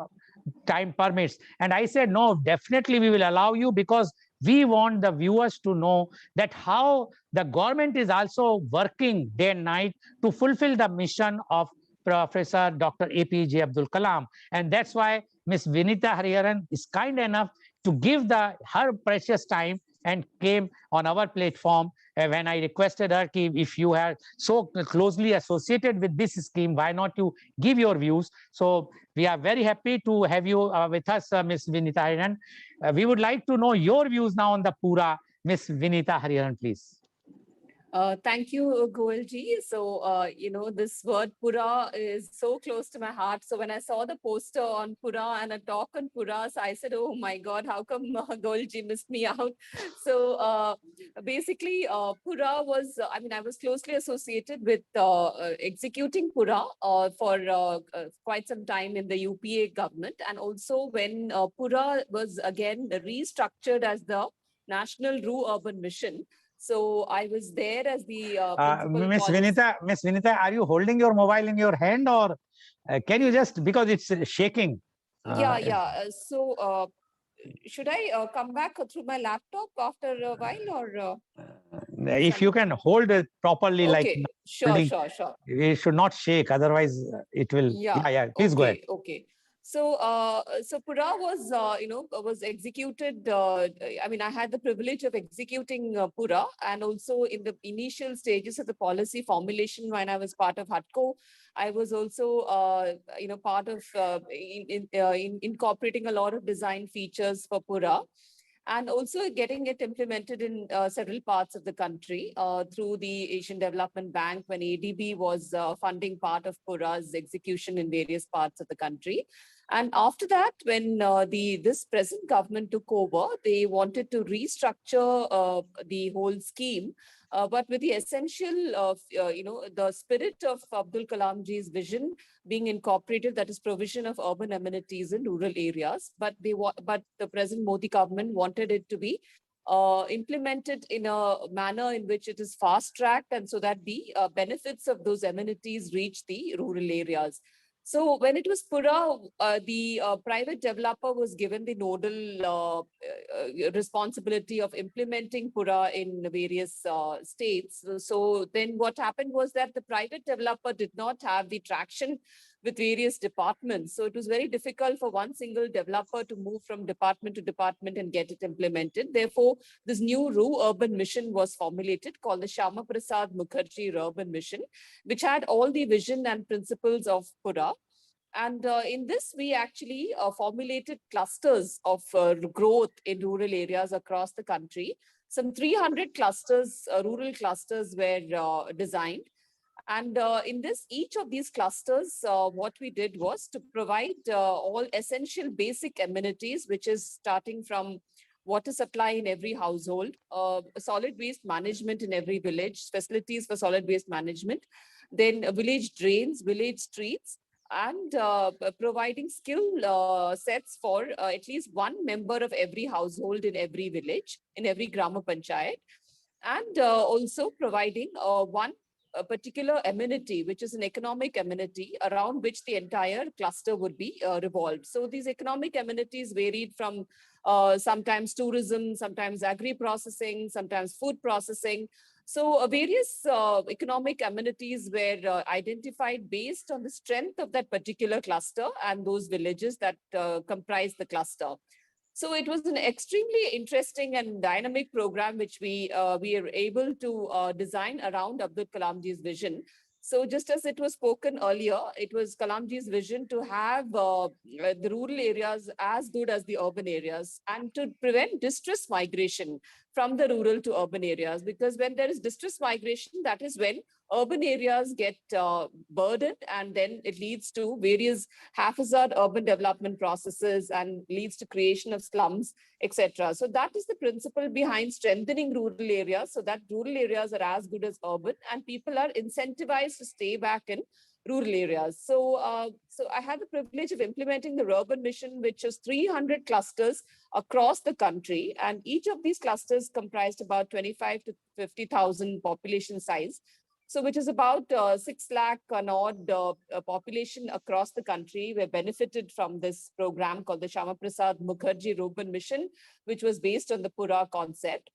time permits. And I said, no, definitely we will allow you because we want the viewers to know that how the government is also working day and night to fulfill the mission of Professor Dr. APJ Abdul Kalam. And that's why Ms. Vinita Hariharan is kind enough to give her precious time and came on our platform when I requested her, if you are so closely associated with this scheme, why not you give your views? So we are very happy to have you with us, Ms. Vinita Hariharan. We would like to know your views now on the PURA. Ms. Vinita Hariharan, please.
Thank you, Goel ji. So, this word PURA is so close to my heart. So when I saw the poster on PURA and a talk on PURA, so I said, oh my God, how come Goel ji missed me out? So basically, PURA was, I was closely associated with executing PURA for quite some time in the UPA government. And also when PURA was again restructured as the National Rural-Urban Mission. So I was there as the
Miss Vinita, are you holding your mobile in your hand or can you just, because it's shaking?
So should I come back through my laptop after a while or?
If you can hold it properly,
okay.
like
Sure.
It should not shake, otherwise it will. Yeah. Please go ahead.
Okay. So, PURA was, was executed. I had the privilege of executing PURA, and also in the initial stages of the policy formulation when I was part of HUTCO, I was also, part of incorporating a lot of design features for PURA. And also getting it implemented in several parts of the country through the Asian Development Bank when ADB was funding part of PURA's execution in various parts of the country. And after that, when this present government took over, they wanted to restructure the whole scheme, but with the essential, the spirit of Abdul Kalam ji's vision being incorporated, that is provision of urban amenities in rural areas. But the present Modi government wanted it to be implemented in a manner in which it is fast-tracked and so that the benefits of those amenities reach the rural areas. So when it was PURA, the private developer was given the nodal responsibility of implementing PURA in various states. So then what happened was that the private developer did not have the traction with various departments. So it was very difficult for one single developer to move from department to department and get it implemented. Therefore, this new rural-urban mission was formulated called the Sharma Prasad Mukherjee Urban Mission, which had all the vision and principles of PURA. And in this, we actually formulated clusters of growth in rural areas across the country. Some 300 clusters, rural clusters were designed. And in this, each of these clusters, what we did was to provide all essential basic amenities, which is starting from water supply in every household, solid waste management in every village, facilities for solid waste management, then village drains, village streets, and providing skill sets for at least one member of every household in every village, in every Grama Panchayat, and also providing a particular amenity, which is an economic amenity around which the entire cluster would be revolved. So these economic amenities varied from sometimes tourism, sometimes agri-processing, sometimes food processing, So various economic amenities were identified based on the strength of that particular cluster and those villages that comprise the cluster. So it was an extremely interesting and dynamic program which we are able to design around Abdul Kalamji's vision. So just as it was spoken earlier, it was Kalamji's vision to have the rural areas as good as the urban areas and to prevent distress migration from the rural to urban areas. Because when there is distress migration, that is when urban areas get burdened, and then it leads to various haphazard urban development processes and leads to creation of slums, etc. So that is the principle behind strengthening rural areas, so that rural areas are as good as urban and people are incentivized to stay back in rural areas. So, so I had the privilege of implementing the urban mission, which is 300 clusters across the country, and each of these clusters comprised about 25 to 50,000 population size. So which is about 6 lakh and odd population across the country were benefited from this program called the Sharma Prasad Mukherjee Urban Mission, which was based on the PURA concept.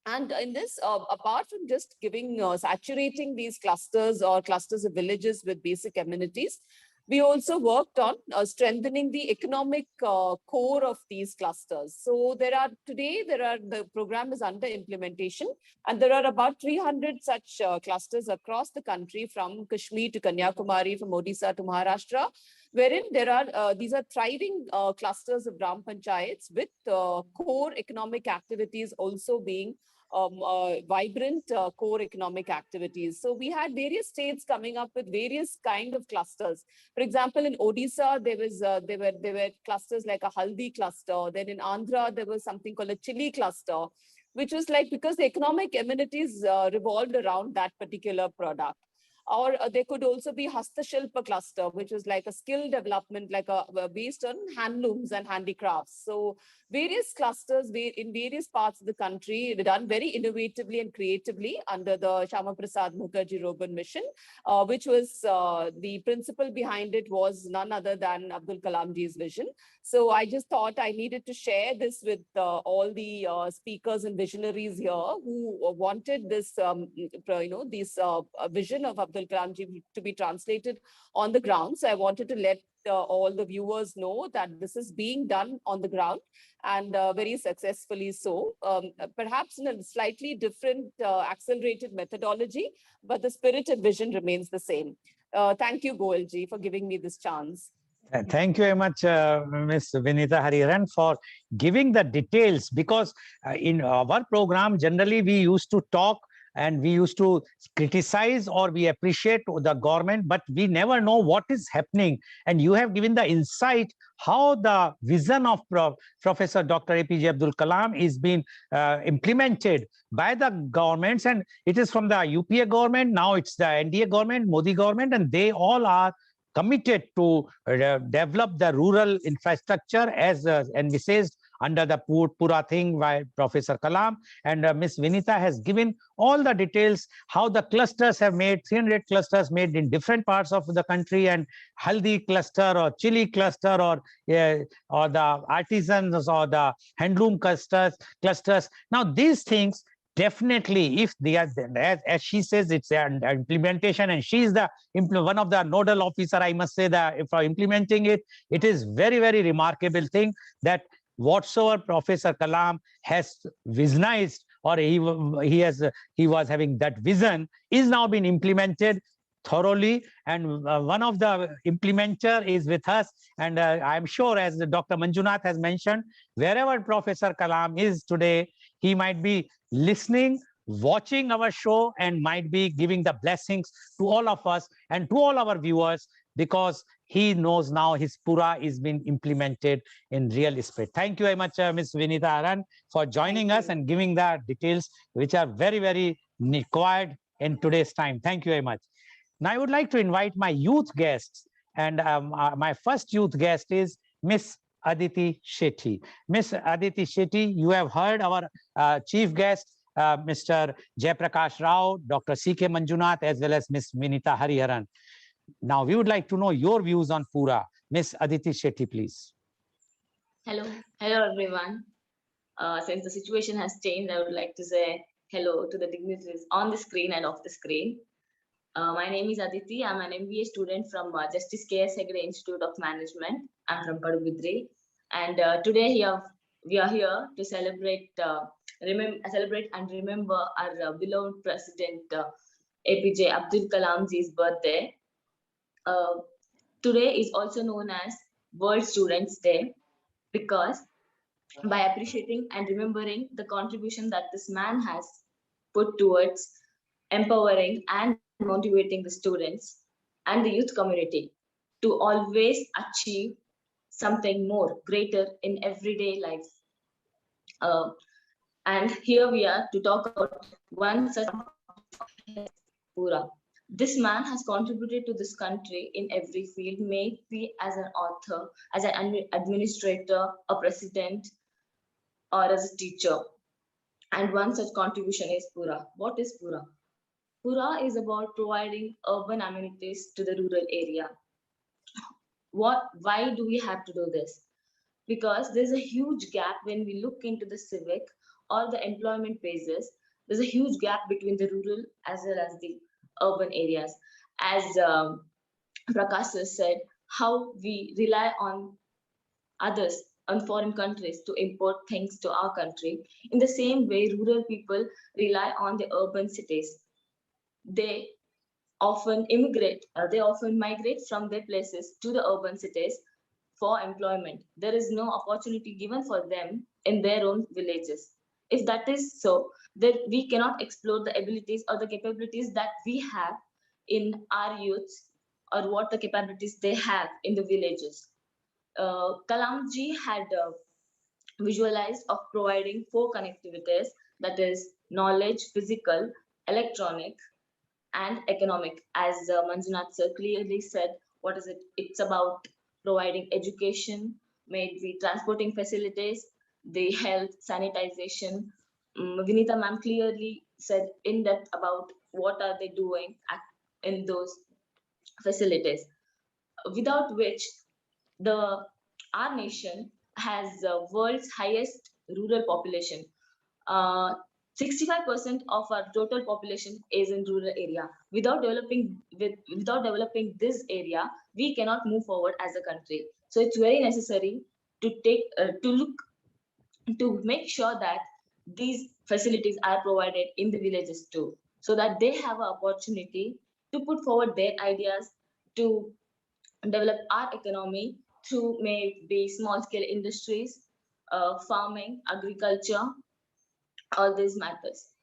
And in this, apart from just giving, saturating these clusters or clusters of villages with basic amenities, we also worked on strengthening the economic core of these clusters. So the program is under implementation, and there are about 300 such clusters across the country, from Kashmir to Kanyakumari, from Odisha to Maharashtra, wherein there are these are thriving clusters of Gram Panchayats with core economic activities also being vibrant core economic activities. So we had various states coming up with various kind of clusters. For example, in Odisha, there were clusters like a Haldi cluster. Then in Andhra, there was something called a chili cluster, which was like, because the economic amenities revolved around that particular product. Or there could also be Hasta Shilpa cluster, which was like a skill development, like based on handlooms and handicrafts. So various clusters in various parts of the country done very innovatively and creatively under the Sharma Prasad Mukherjee Urban Mission, which was the principle behind it was none other than Abdul Kalamji's vision. So I just thought I needed to share this with all the speakers and visionaries here who wanted this, this vision of Abdul Kalamji to be translated on the ground. So I wanted to let all the viewers know that this is being done on the ground, and very successfully so. Perhaps in a slightly different accelerated methodology, but the spirit and vision remains the same. Thank you, Goel ji, for giving me this chance.
Thank you very much, Ms. Vinita Hariharan, for giving the details, because in our program, generally we used to talk and we used to criticize or we appreciate the government, but we never know what is happening. And you have given the insight how the vision of Professor Dr. APJ Abdul Kalam is being implemented by the governments. And it is from the UPA government, now it's the NDA government, Modi government, and they all are committed to develop the rural infrastructure as envisaged under the PURA thing by Professor Kalam. And Ms. Vinita has given all the details, how the clusters have made, 300 clusters made in different parts of the country, and Haldi cluster or chili cluster, or the artisans or the handloom clusters. Now these things, definitely, if they are, as she says, it's an implementation, and she is the one of the nodal officer, I must say, that for implementing it, it is very, very remarkable thing that whatsoever Professor Kalam has visionized, or he was having that vision, is now being implemented thoroughly. And one of the implementer is with us, and I'm sure, as Dr. Manjunath has mentioned, wherever Professor Kalam is today, he might be listening, watching our show, and might be giving the blessings to all of us and to all our viewers, because he knows now his PURA is being implemented in real spirit. Thank you very much, Ms. Vinita Hariharan, for joining us and giving the details, which are very, very required in today's time. Thank you very much. Now I would like to invite my youth guests, and my first youth guest is Miss Aditi Shetty. Miss Aditi Shetty, you have heard our chief guest, Mr. Jayaprakash Rao, Dr. C.K. Manjunath, as well as Miss Vinita Hariharan. Now we would like to know your views on PURA. Miss Aditi Shetty, please.
Hello everyone. Since the situation has changed, I would like to say hello to the dignitaries on the screen and off the screen. My name is Aditi. I'm an MBA student from Justice K.S. Hegde Institute of Management. I'm from Padubidri. And today we are here to celebrate and remember our beloved President APJ Abdul Kalamji's birthday. Today is also known as World Students Day because by appreciating and remembering the contribution that this man has put towards empowering and motivating the students and the youth community to always achieve something more greater in everyday life. And here we are to talk about one such PURA. This man has contributed to this country in every field, may it be as an author, as an administrator, a president, or as a teacher. And one such contribution is PURA. What is PURA? PURA is about providing urban amenities to the rural area. Why do we have to do this? Because there's a huge gap when we look into the civic or the employment basis. There's a huge gap between the rural as well as the urban areas. As Prakash said, how we rely on others, on foreign countries to import things to our country. In the same way, rural people rely on the urban cities. They often immigrate, they often migrate from their places to the urban cities for employment. There is no opportunity given for them in their own villages. If that is so, then we cannot explore the abilities or the capabilities that we have in our youths or what the capabilities they have in the villages. Kalamji had visualized of providing 4 connectivities, that is knowledge, physical, electronic, and economic. As Manjunath sir clearly said, what is it? It's about providing education, may it be transporting facilities, the health, sanitization. Vinita ma'am clearly said in depth about what are they doing in those facilities, without which our nation has the world's highest rural population. 65% of our total population is in rural area. Without developing this area, we cannot move forward as a country. So it's very necessary to make sure that these facilities are provided in the villages too, so that they have an opportunity to put forward their ideas to develop our economy through maybe small scale industries, farming, agriculture, all these matters.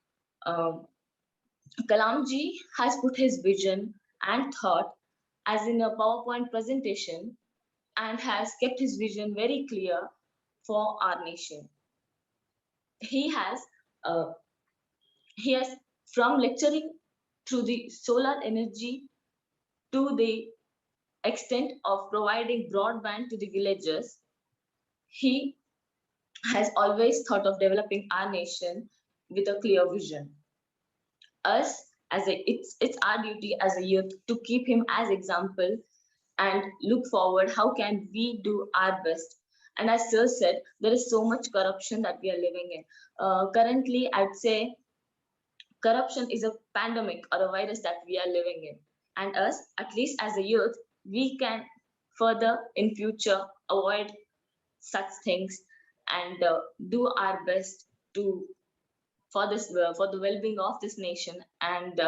Kalamji has put his vision and thought as in a PowerPoint presentation and has kept his vision very clear for our nation. He has from lecturing through the solar energy to the extent of providing broadband to the villages, he has always thought of developing our nation with a clear vision. It's our duty as a youth to keep him as example and look forward how can we do our best. And as sir said, there is so much corruption that we are living in. Currently, I'd say corruption is a pandemic or a virus that we are living in. And us, at least as a youth, we can further in future avoid such things and do our best for the well-being of this nation and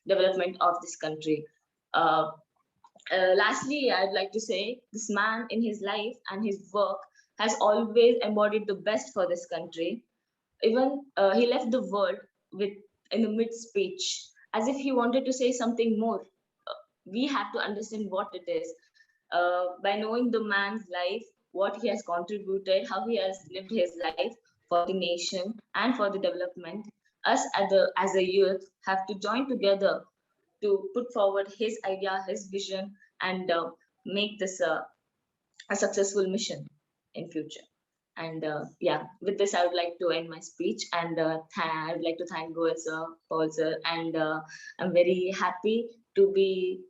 development of this country. Lastly, I'd like to say this man in his life and his work has always embodied the best for this country. Even he left the world in the mid-speech as if he wanted to say something more. We have to understand what it is. By knowing the man's life, what he has contributed, how he has lived his life for the nation and for the development, us as a youth have to join together to put forward his idea, his vision, and make this a successful mission in future. And yeah, with this, I would like to end my speech, and I would like to thank Goel sir, Paul sir, and I'm very happy to be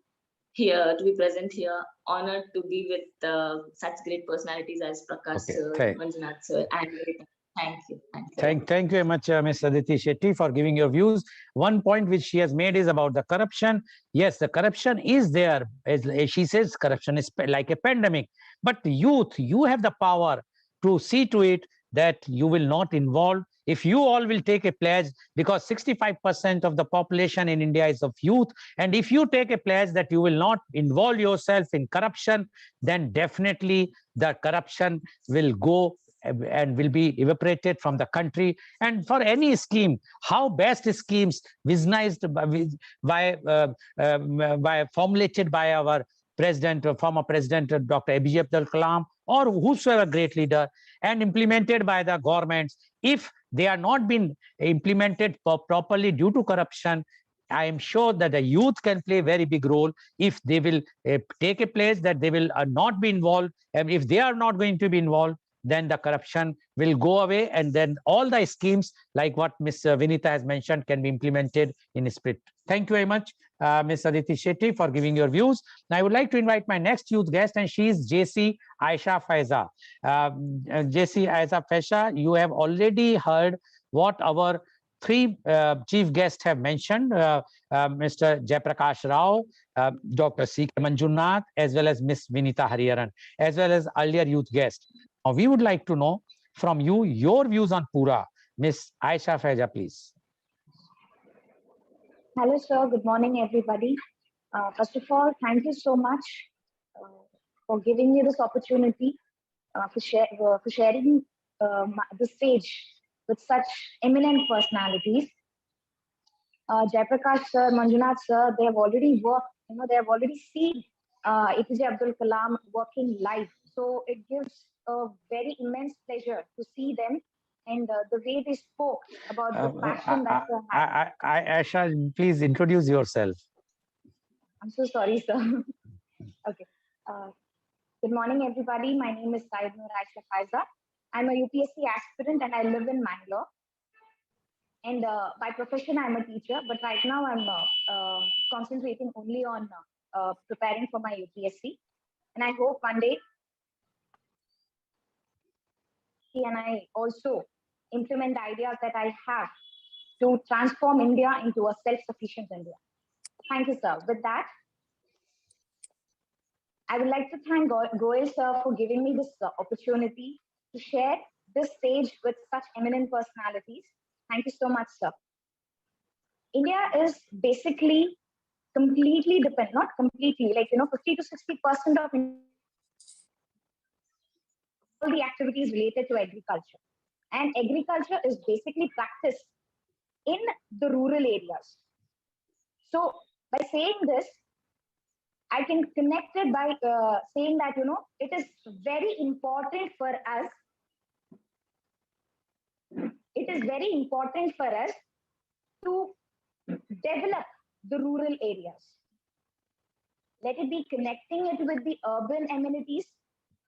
here, to be present here, honored to be with such great personalities as Prakash sir, Manjunath sir, and Vinita. Thank you. Thank you.
Thank you very much, Ms. Aditi Shetty, for giving your views. One point which she has made is about the corruption. Yes, the corruption is there. As she says, corruption is like a pandemic. But youth, you have the power to see to it that you will not involve. If you all will take a pledge, because 65% of the population in India is of youth, and if you take a pledge that you will not involve yourself in corruption, then definitely the corruption will go and will be evaporated from the country. And for any scheme, how best schemes visionized by formulated by our president, former president Dr. APJ Abdul Kalam, or whosoever great leader, and implemented by the governments, if they are not being implemented properly due to corruption, I am sure that the youth can play a very big role if they will take a place that they will not be involved. And if they are not going to be involved, then the corruption will go away, and then all the schemes like what Ms. Vinita has mentioned can be implemented in spirit. Thank you very much, Ms. Aditi Shetty, for giving your views. Now I would like to invite my next youth guest, and she is JC Aisha Faiza. JC Aisha Faiza, you have already heard what our three chief guests have mentioned, Mr. Jayaprakash Rao, Dr. C.K. Manjunath, as well as Ms. Vinita Hariharan, as well as earlier youth guests. Now, we would like to know from you your views on PURA. Ms. Aisha Faiza, please.
Hello, sir. Good morning, everybody. First of all, thank you so much for giving me this opportunity for sharing the stage with such eminent personalities. Jayaprakash sir, Manjunath sir, they have already worked, they have already seen APJ Abdul Kalam working live. So it gives a very immense pleasure to see them and the way they spoke about the passion that they have.
Aisha, please introduce yourself.
I'm so sorry, sir. Okay. Good morning, everybody. My name is Said Noor Aisha Faiza. I'm a UPSC aspirant and I live in Bangalore. And by profession, I'm a teacher, but right now I'm concentrating only on preparing for my UPSC. And I hope one day, and I also implement the ideas that I have to transform India into a self-sufficient India. Thank you, sir. With that, I would like to thank Goel sir for giving me this opportunity to share this stage with such eminent personalities. Thank you so much, sir. India is basically completely dependent, not completely, 50 to 60% of all the activities related to agriculture. And agriculture is basically practiced in the rural areas. So by saying this, I can connect it by saying that, it is very important for us. It is very important for us to develop the rural areas. Let it be connecting it with the urban amenities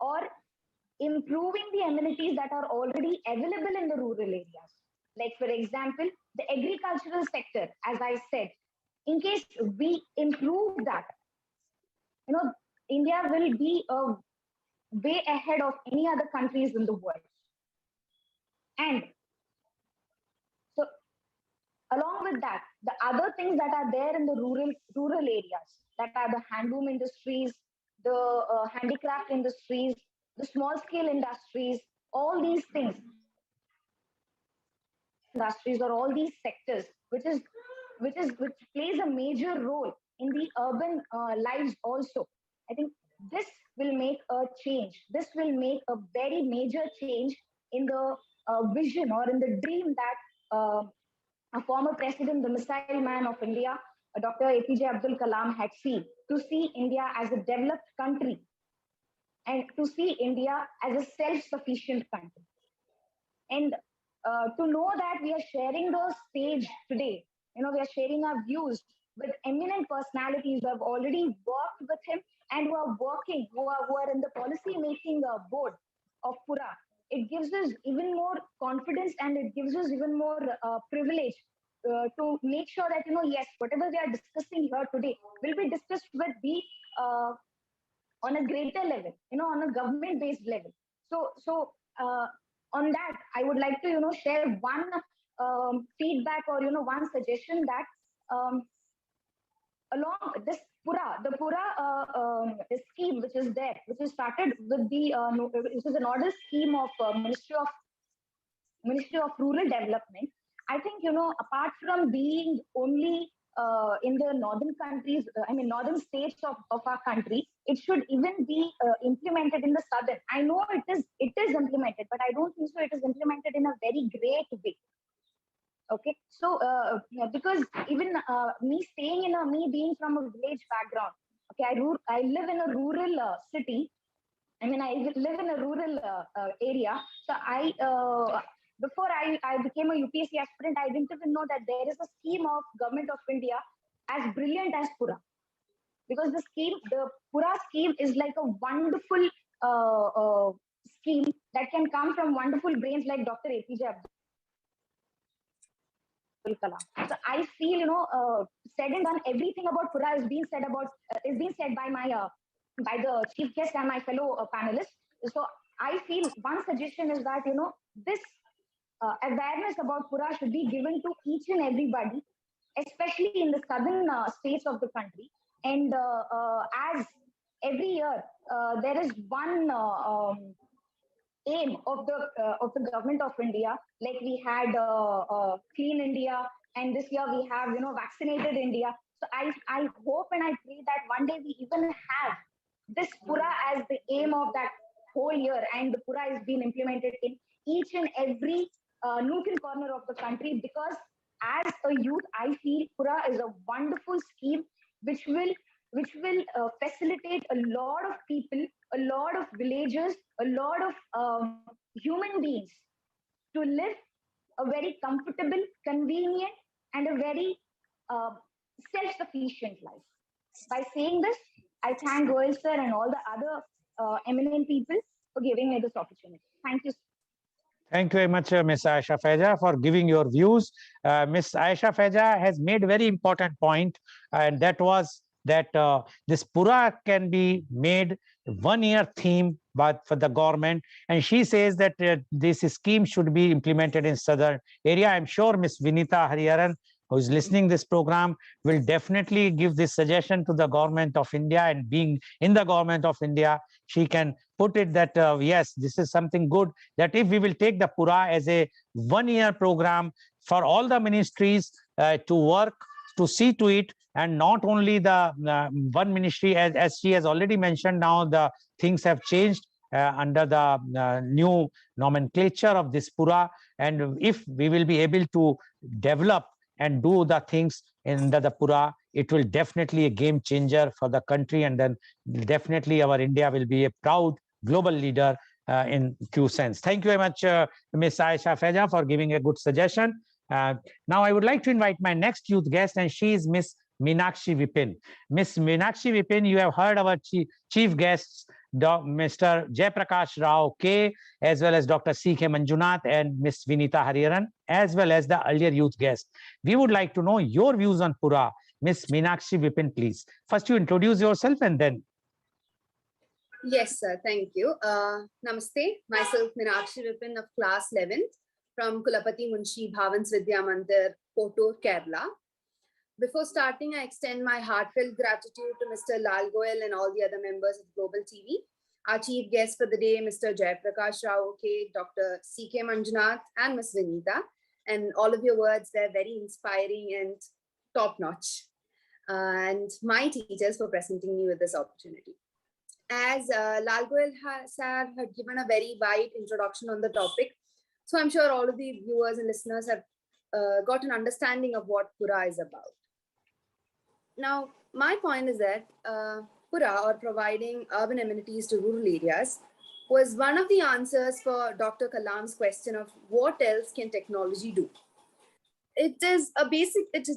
or improving the amenities that are already available in the rural areas. Like, for example, the agricultural sector, as I said, in case we improve that, India will be way ahead of any other countries in the world. And so, along with that, the other things that are there in the rural areas, that are the handloom industries, the handicraft industries, the small scale industries, all these things, industries or all these sectors, which plays a major role in the urban lives also. I think this will make a change. This will make a very major change in the vision or in the dream that a former president, the missile man of India, Dr. APJ Abdul Kalam had seen, to see India as a developed country and to see India as a self-sufficient country. And to know that we are sharing the stage today, we are sharing our views with eminent personalities who have already worked with him and who are working, who are in the policy making board of PURA. It gives us even more confidence and it gives us even more privilege to make sure that, yes, whatever we are discussing here today will be discussed with the on a greater level, on a government-based level. So on that, I would like to share one feedback or one suggestion that along this the PURA scheme which is there, which is started with which is an order scheme of Ministry of Rural Development. I think apart from being only in the northern countries, northern states of our country, it should even be implemented in the southern. I know it is implemented, but I don't think so. It is implemented in a very great way. Okay, so because even me being from a village background, okay, I live in a rural city. I live in a rural area. So before I became a UPSC aspirant, I didn't even know that there is a scheme of Government of India as brilliant as PURA. Because the PURA scheme is like a wonderful scheme that can come from wonderful brains like Dr. APJ Abdul Kalam. So I feel, said and done, everything about PURA is being said by the chief guest and my fellow panelists. So I feel one suggestion is that, this awareness about PURA should be given to each and everybody, especially in the southern states of the country. And as every year, there is one aim of the Government of India, like we had Clean India, and this year we have Vaccinated India. So I hope and I pray that one day we even have this PURA as the aim of that whole year, and the PURA is being implemented in each and every nook and corner of the country, because as a youth, I feel PURA is a wonderful scheme which will facilitate a lot of people, a lot of villagers, a lot of human beings to live a very comfortable, convenient, and a very self-sufficient life. By saying this, I thank Goel sir and all the other eminent people for giving me this opportunity. Thank you.
Thank you very much, Ms. Aisha Faiza, for giving your views. Ms. Aisha Faiza has made a very important point, and that was that this PURA can be made 1 year theme for the government, and she says that this scheme should be implemented in southern area. I'm sure Ms. Vinita Hariharan, who is listening this program, will definitely give this suggestion to the Government of India, and being in the Government of India, she can put it that yes, this is something good, that if we will take the PURA as a 1 year program for all the ministries to work, to see to it, and not only the one ministry, as she has already mentioned, now the things have changed under the new nomenclature of this PURA, and if we will be able to develop and do the things in the PURA, it will definitely a game changer for the country, and then definitely our India will be a proud global leader in due sense. Thank you very much, Ms. Aisha Faiza, for giving a good suggestion. Now I would like to invite my next youth guest, and she is Miss Meenakshi Vipin. Miss Meenakshi Vipin, you have heard our chief guests, Mr. Jayaprakash Rao K, as well as Dr. C.K. Manjunath and Miss Vinita Hariharan, as well as the earlier youth guest. We would like to know your views on PURA. Miss Meenakshi Vipin, please. First, you introduce yourself and then.
Yes, sir. Thank you. Namaste. Myself, Meenakshi Vipin of class 11th from Kulapati Munshi Bhavans Vidya Mandir, Kotor, Kerala. Before starting, I extend my heartfelt gratitude to Mr. Lal Goel and all the other members of Global TV. Our chief guest for the day, Mr. Jayaprakash Rao K, Dr. C.K. Manjunath, and Ms. Vinita. And all of your words, they're very inspiring and top-notch. And my teachers for presenting me with this opportunity. As Lal Goel sir had given a very wide introduction on the topic, so I'm sure all of the viewers and listeners have got an understanding of what PURA is about. Now, my point is that PURA, or providing urban amenities to rural areas, was one of the answers for Dr. Kalam's question of what else can technology do. Its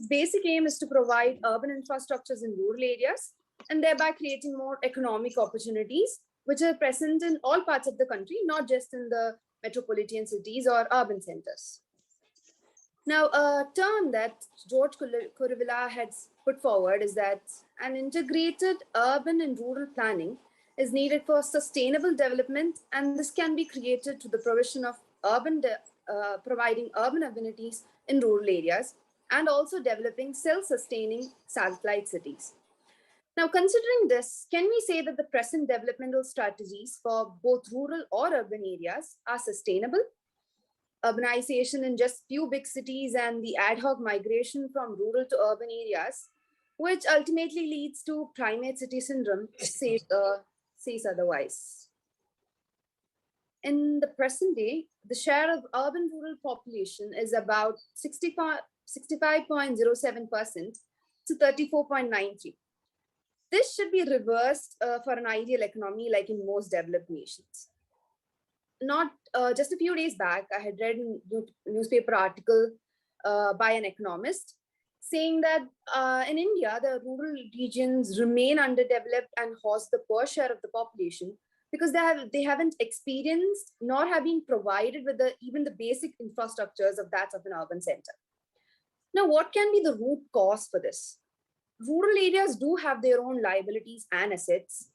basic aim is to provide urban infrastructures in rural areas and thereby creating more economic opportunities, which are present in all parts of the country, not just in the metropolitan cities or urban centers. Now, a term that George Kuruvilla has put forward is that an integrated urban and rural planning is needed for sustainable development, and this can be created through the provision of providing urban amenities in rural areas, and also developing self-sustaining satellite cities. Now, considering this, can we say that the present developmental strategies for both rural or urban areas are sustainable? Urbanization in just few big cities and the ad hoc migration from rural to urban areas, which ultimately leads to primate city syndrome, says otherwise. In the present day, the share of urban rural population is about 65.07% to 34.93%. This should be reversed for an ideal economy like in most developed nations. Not just a few days back, I had read a newspaper article by an economist saying that in India, the rural regions remain underdeveloped and host the poor share of the population because they haven't experienced nor have been provided with even the basic infrastructures of that of an urban center. Now, what can be the root cause for this? Rural areas do have their own liabilities and assets.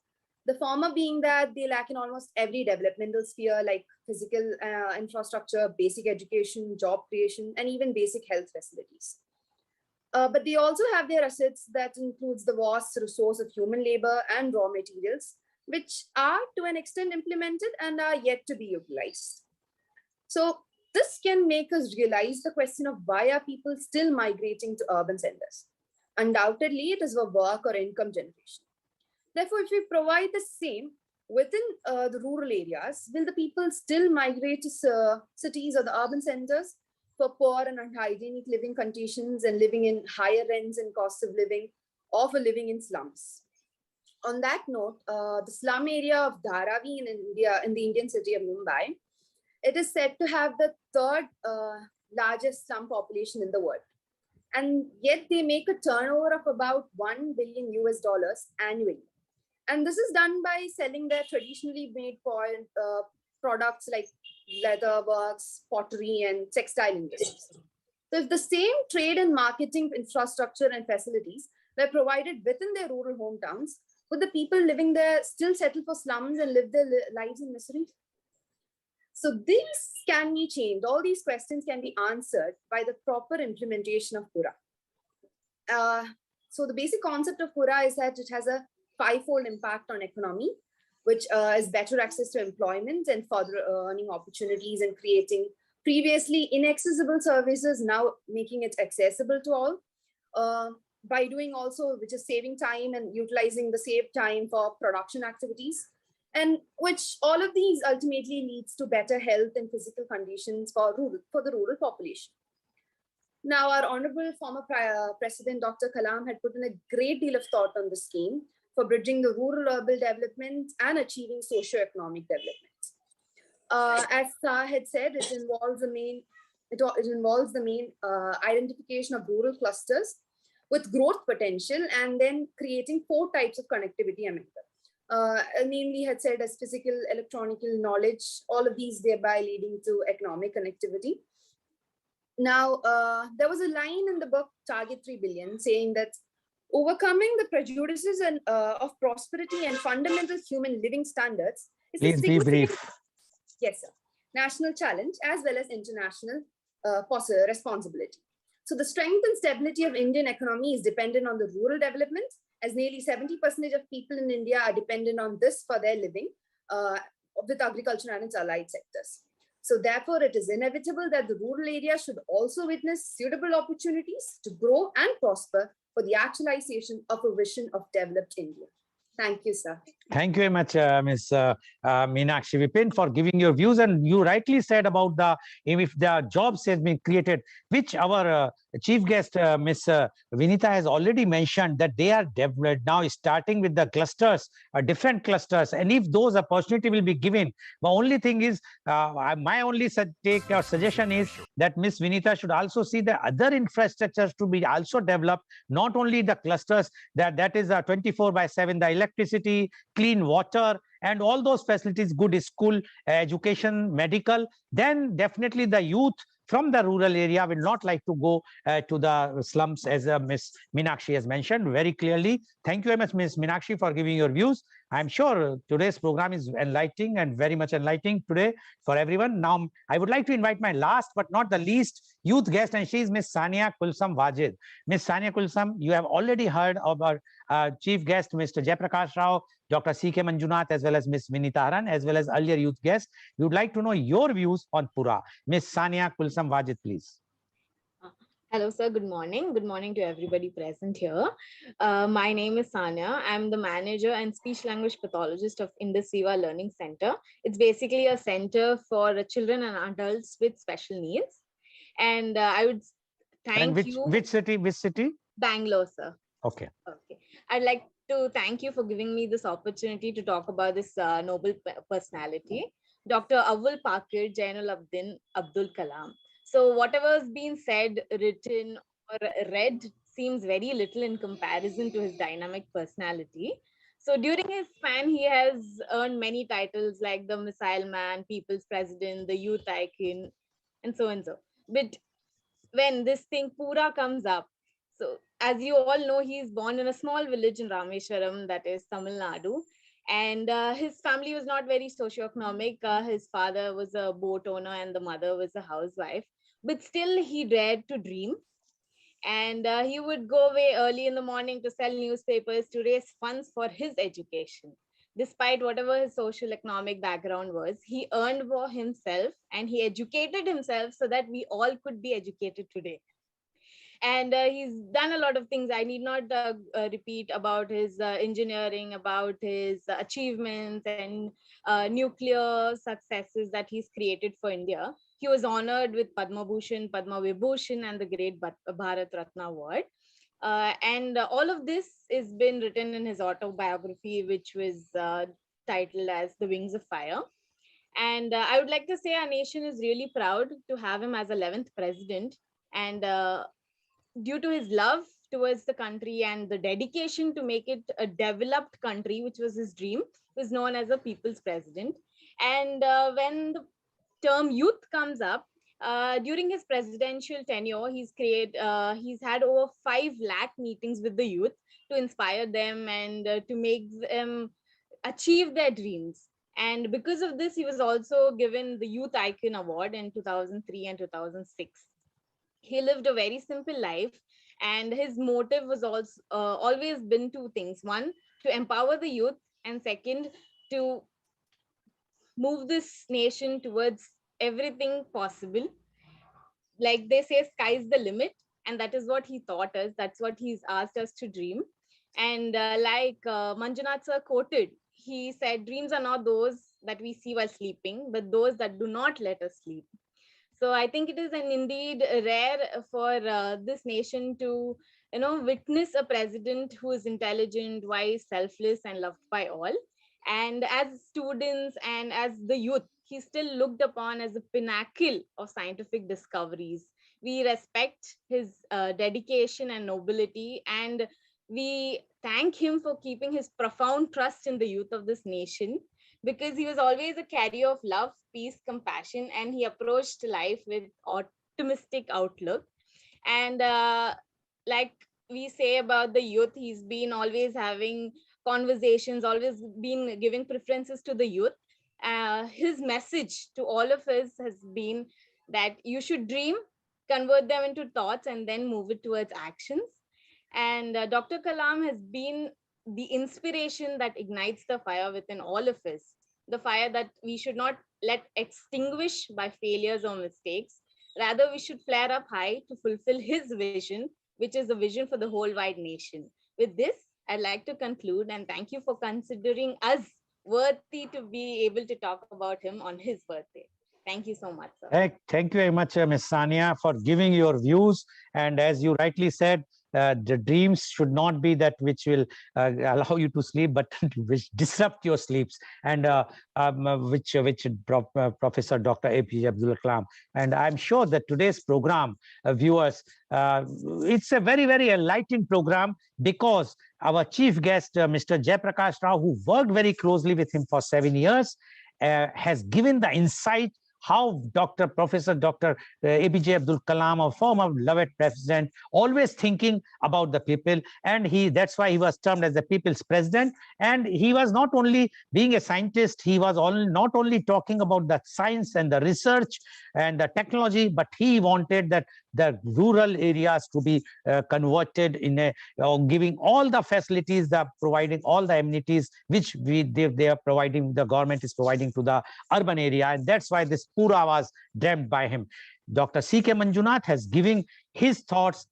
The former being that they lack in almost every developmental sphere like physical infrastructure, basic education, job creation, and even basic health facilities. But they also have their assets that includes the vast resource of human labor and raw materials, which are to an extent implemented and are yet to be utilized. So this can make us realize the question of why are people still migrating to urban centers? Undoubtedly, it is for work or income generation. Therefore, if we provide the same within the rural areas, will the people still migrate to cities or the urban centers for poor and unhygienic living conditions and living in higher rents and costs of living, or for living in slums? On that note, the slum area of Dharavi in India, in the Indian city of Mumbai, it is said to have the third largest slum population in the world. And yet they make a turnover of about $1 billion annually. And this is done by selling their traditionally made products like leather works, pottery, and textile industries. So if the same trade and marketing infrastructure and facilities were provided within their rural hometowns, would the people living there still settle for slums and live their lives in misery? So these can be changed. All these questions can be answered by the proper implementation of PURA. So the basic concept of PURA is that it has a five-fold impact on economy, which is better access to employment and further earning opportunities and creating previously inaccessible services, now making it accessible to all. By doing also, which is saving time and utilizing the saved time for production activities, and which all of these ultimately leads to better health and physical conditions for the rural population. Now, our honorable former President, Dr. Kalam, had put in a great deal of thought on the scheme for bridging the rural-urban development and achieving socio-economic development. As Sir had said, it involves the main identification of rural clusters with growth potential and then creating 4 types of connectivity among them. Namely, had said as physical, electronical, knowledge, all of these thereby leading to economic connectivity. Now, there was a line in the book Target 3 Billion saying that overcoming the prejudices and of prosperity and fundamental human living standards is a significant, yes, sir, national challenge as well as international responsibility. So the strength and stability of Indian economy is dependent on the rural development, as nearly 70% of people in India are dependent on this for their living with agriculture and its allied sectors. So therefore, it is inevitable that the rural area should also witness suitable opportunities to grow and prosper for the actualization of a vision of developed India. Thank you, sir.
Thank you very much, Ms. Meenakshi Vipin, for giving your views. And you rightly said about if the jobs has been created, which our chief guest, Ms. Vinita, has already mentioned that they are developed now, starting with the clusters, different clusters. And if those opportunity will be given, the only thing is, my only take or suggestion is that Ms. Vinita should also see the other infrastructures to be also developed, not only the clusters, that is 24/7, the electricity, clean water, and all those facilities, good school, education, medical, then definitely the youth from the rural area will not like to go to the slums, as Miss Meenakshi has mentioned very clearly. Thank you very much, Miss Meenakshi, for giving your views. I'm sure today's program is enlightening and very much enlightening today for everyone. Now, I would like to invite my last but not the least youth guest, and she is Miss Sania Kulsum Wajid. Miss Sania Kulsum, you have already heard of our chief guest, Mr. Jayaprakash Rao, Dr. C.K. Manjunath, as well as Miss Vinita, as well as earlier youth guests. We would like to know your views on PURA. Miss Sania Kulsum Wajid, please.
Hello, sir. Good morning. Good morning to everybody present here. My name is Sania. I'm the manager and speech language pathologist of Indus Viva Learning Center. It's basically a center for children and adults with special needs. And I would thank you.
Which city? Which city?
Bangalore, sir.
Okay.
Okay. I'd like to thank you for giving me this opportunity to talk about this noble personality, Dr. Awul Pakir Jainul Abdin Abdul Kalam. So whatever has been said, written, or read seems very little in comparison to his dynamic personality. So during his span, he has earned many titles like the Missile Man, People's President, the Youth Icon, and so and so. But when this thing PURA comes up, so as you all know, he is born in a small village in Rameshwaram, that is Tamil Nadu. And his family was not very socioeconomic. His father was a boat owner and the mother was a housewife. But still, he dared to dream. And he would go away early in the morning to sell newspapers to raise funds for his education. Despite whatever his social economic background was, he earned for himself and he educated himself so that we all could be educated today. And he's done a lot of things. I need not repeat about his engineering, about his achievements and nuclear successes that he's created for India. He was honored with Padma Bhushan, Padma Vibhushan, and the Great Bharat Ratna Award. And all of this has been written in his autobiography, which was titled as The Wings of Fire. And I would like to say our nation is really proud to have him as 11th president. And due to his love towards the country and the dedication to make it a developed country, which was his dream, was known as a people's president. And when the term youth comes up, during his presidential tenure, he's had over 5 lakh meetings with the youth to inspire them and to make them achieve their dreams. And because of this, he was also given the Youth Icon Award in 2003 and 2006. He lived a very simple life, and his motive was also always been 2 things. 1, to empower the youth, and 2nd, to move this nation towards everything possible. Like they say, sky's the limit, and that is what he taught us. That's what he's asked us to dream. And like Manjunath sir quoted, he said, dreams are not those that we see while sleeping, but those that do not let us sleep. So I think it is indeed rare for this nation to, witness a president who is intelligent, wise, selfless, and loved by all. And as students and as the youth, he's still looked upon as a pinnacle of scientific discoveries. We respect his dedication and nobility, and we thank him for keeping his profound trust in the youth of this nation, because he was always a carrier of love, peace, compassion, and he approached life with optimistic outlook. And like we say about the youth, he's been always having conversations, always been giving preferences to the youth. His message to all of us has been that you should dream, convert them into thoughts, and then move it towards actions. And Dr. Kalam has been the inspiration that ignites the fire within all of us, the fire that we should not let extinguish by failures or mistakes. Rather, we should flare up high to fulfill his vision, which is a vision for the whole wide nation. With this, I'd like to conclude and thank you for considering us worthy to be able to talk about him on his birthday. Thank you so much, sir.
Thank you very much, Ms. Sania, for giving your views. And as you rightly said, the dreams should not be that which will allow you to sleep, but which disrupt your sleeps, and which Professor Dr. APJ Abdul Kalam. And I'm sure that today's program, viewers, it's a very, very enlightening program, because our chief guest, Mr. Jayaprakash Rao, who worked very closely with him for 7 years, has given the insight how Professor Dr. APJ Abdul Kalam, our former beloved president, always thinking about the people. And that's why he was termed as the people's president. And he was not only being a scientist, he was not only talking about the science and the research and the technology, but he wanted that the rural areas to be converted in giving all the facilities, providing all the amenities which they are providing, the government is providing to the urban area. And that's why this PURA was dreamt by him. Dr. C.K. Manjunath has given his thoughts,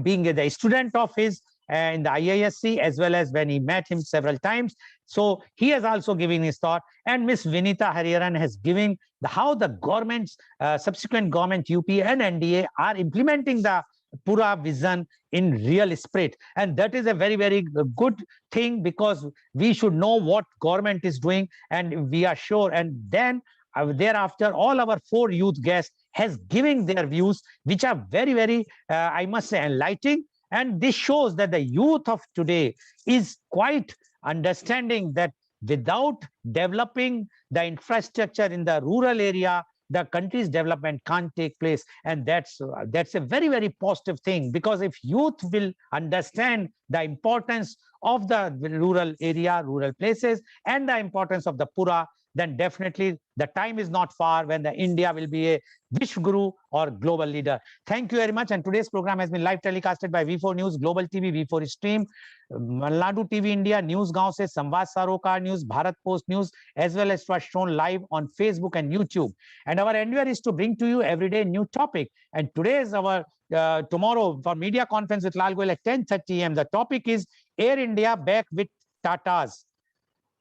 being a student of his in the IISc, as well as when he met him several times. So he has also given his thought. And Miss Vinita Hariharan has given how the governments, subsequent government, UP and NDA are implementing the PURA vision in real spirit. And that is a very, very good thing, because we should know what government is doing, and we are sure. And then thereafter, all our 4 youth guests has given their views, which are very, very, I must say, enlightening. And this shows that the youth of today is quite understanding that without developing the infrastructure in the rural area, the country's development can't take place. And that's a very, very positive thing, because if youth will understand the importance of the rural area, rural places, and the importance of the PURA, then definitely the time is not far when the India will be a Vishguru or global leader. Thank you very much. And today's program has been live telecasted by V4 News, Global TV, V4 Stream, Malnadu TV India, News Gaon se, Samvad Sarokar News, Bharat Post News, as well as was shown live on Facebook and YouTube. And our endeavor is to bring to you every day new topic. And today is our tomorrow for media conference with Lal Goel at 10:30 a.m. The topic is Air India back with Tatas.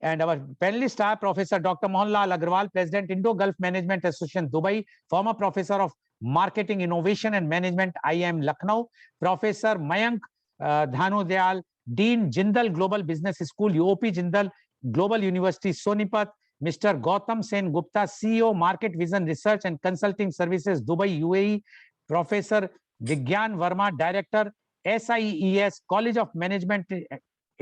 And our panelists are Professor Dr. Mohanlal Agarwal, President, Indo-Gulf Management Association, Dubai, former Professor of Marketing, Innovation and Management, IIM Lucknow, Professor Mayank Dhanu Dayal, Dean, Jindal Global Business School, UOP Jindal Global University, Sonipat, Mr. Gautam Sen Gupta, CEO, Market Vision Research and Consulting Services, Dubai, UAE, Professor Vigyan Verma, Director, SIES, College of Management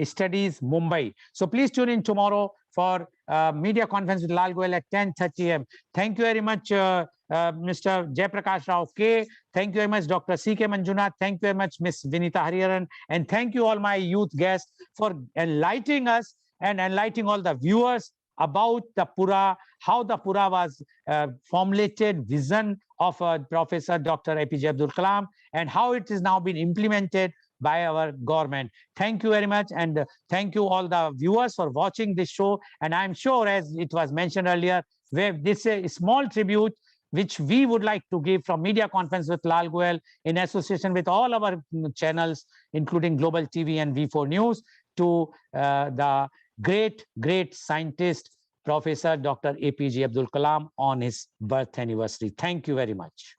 Studies, Mumbai. So please tune in tomorrow for media conference with Lal Goel at 10:30 a.m. Thank you very much, Mr. Jayaprakash Rao K. Thank you very much, Dr. C.K. Manjunath. Thank you very much, Miss Vinita Hariharan. And thank you all my youth guests for enlightening us and enlightening all the viewers about the PURA, how the PURA was formulated, vision of Professor Dr. APJ Abdul Kalam, and how it is now been implemented by our government. Thank you very much. And thank you all the viewers for watching this show. And I'm sure, as it was mentioned earlier, where this is a small tribute which we would like to give from Media Conference with Lal Goel in association with all our channels, including Global TV and V4 News, to the great scientist, Professor Dr. APJ Abdul Kalam, on his birth anniversary. Thank you very much.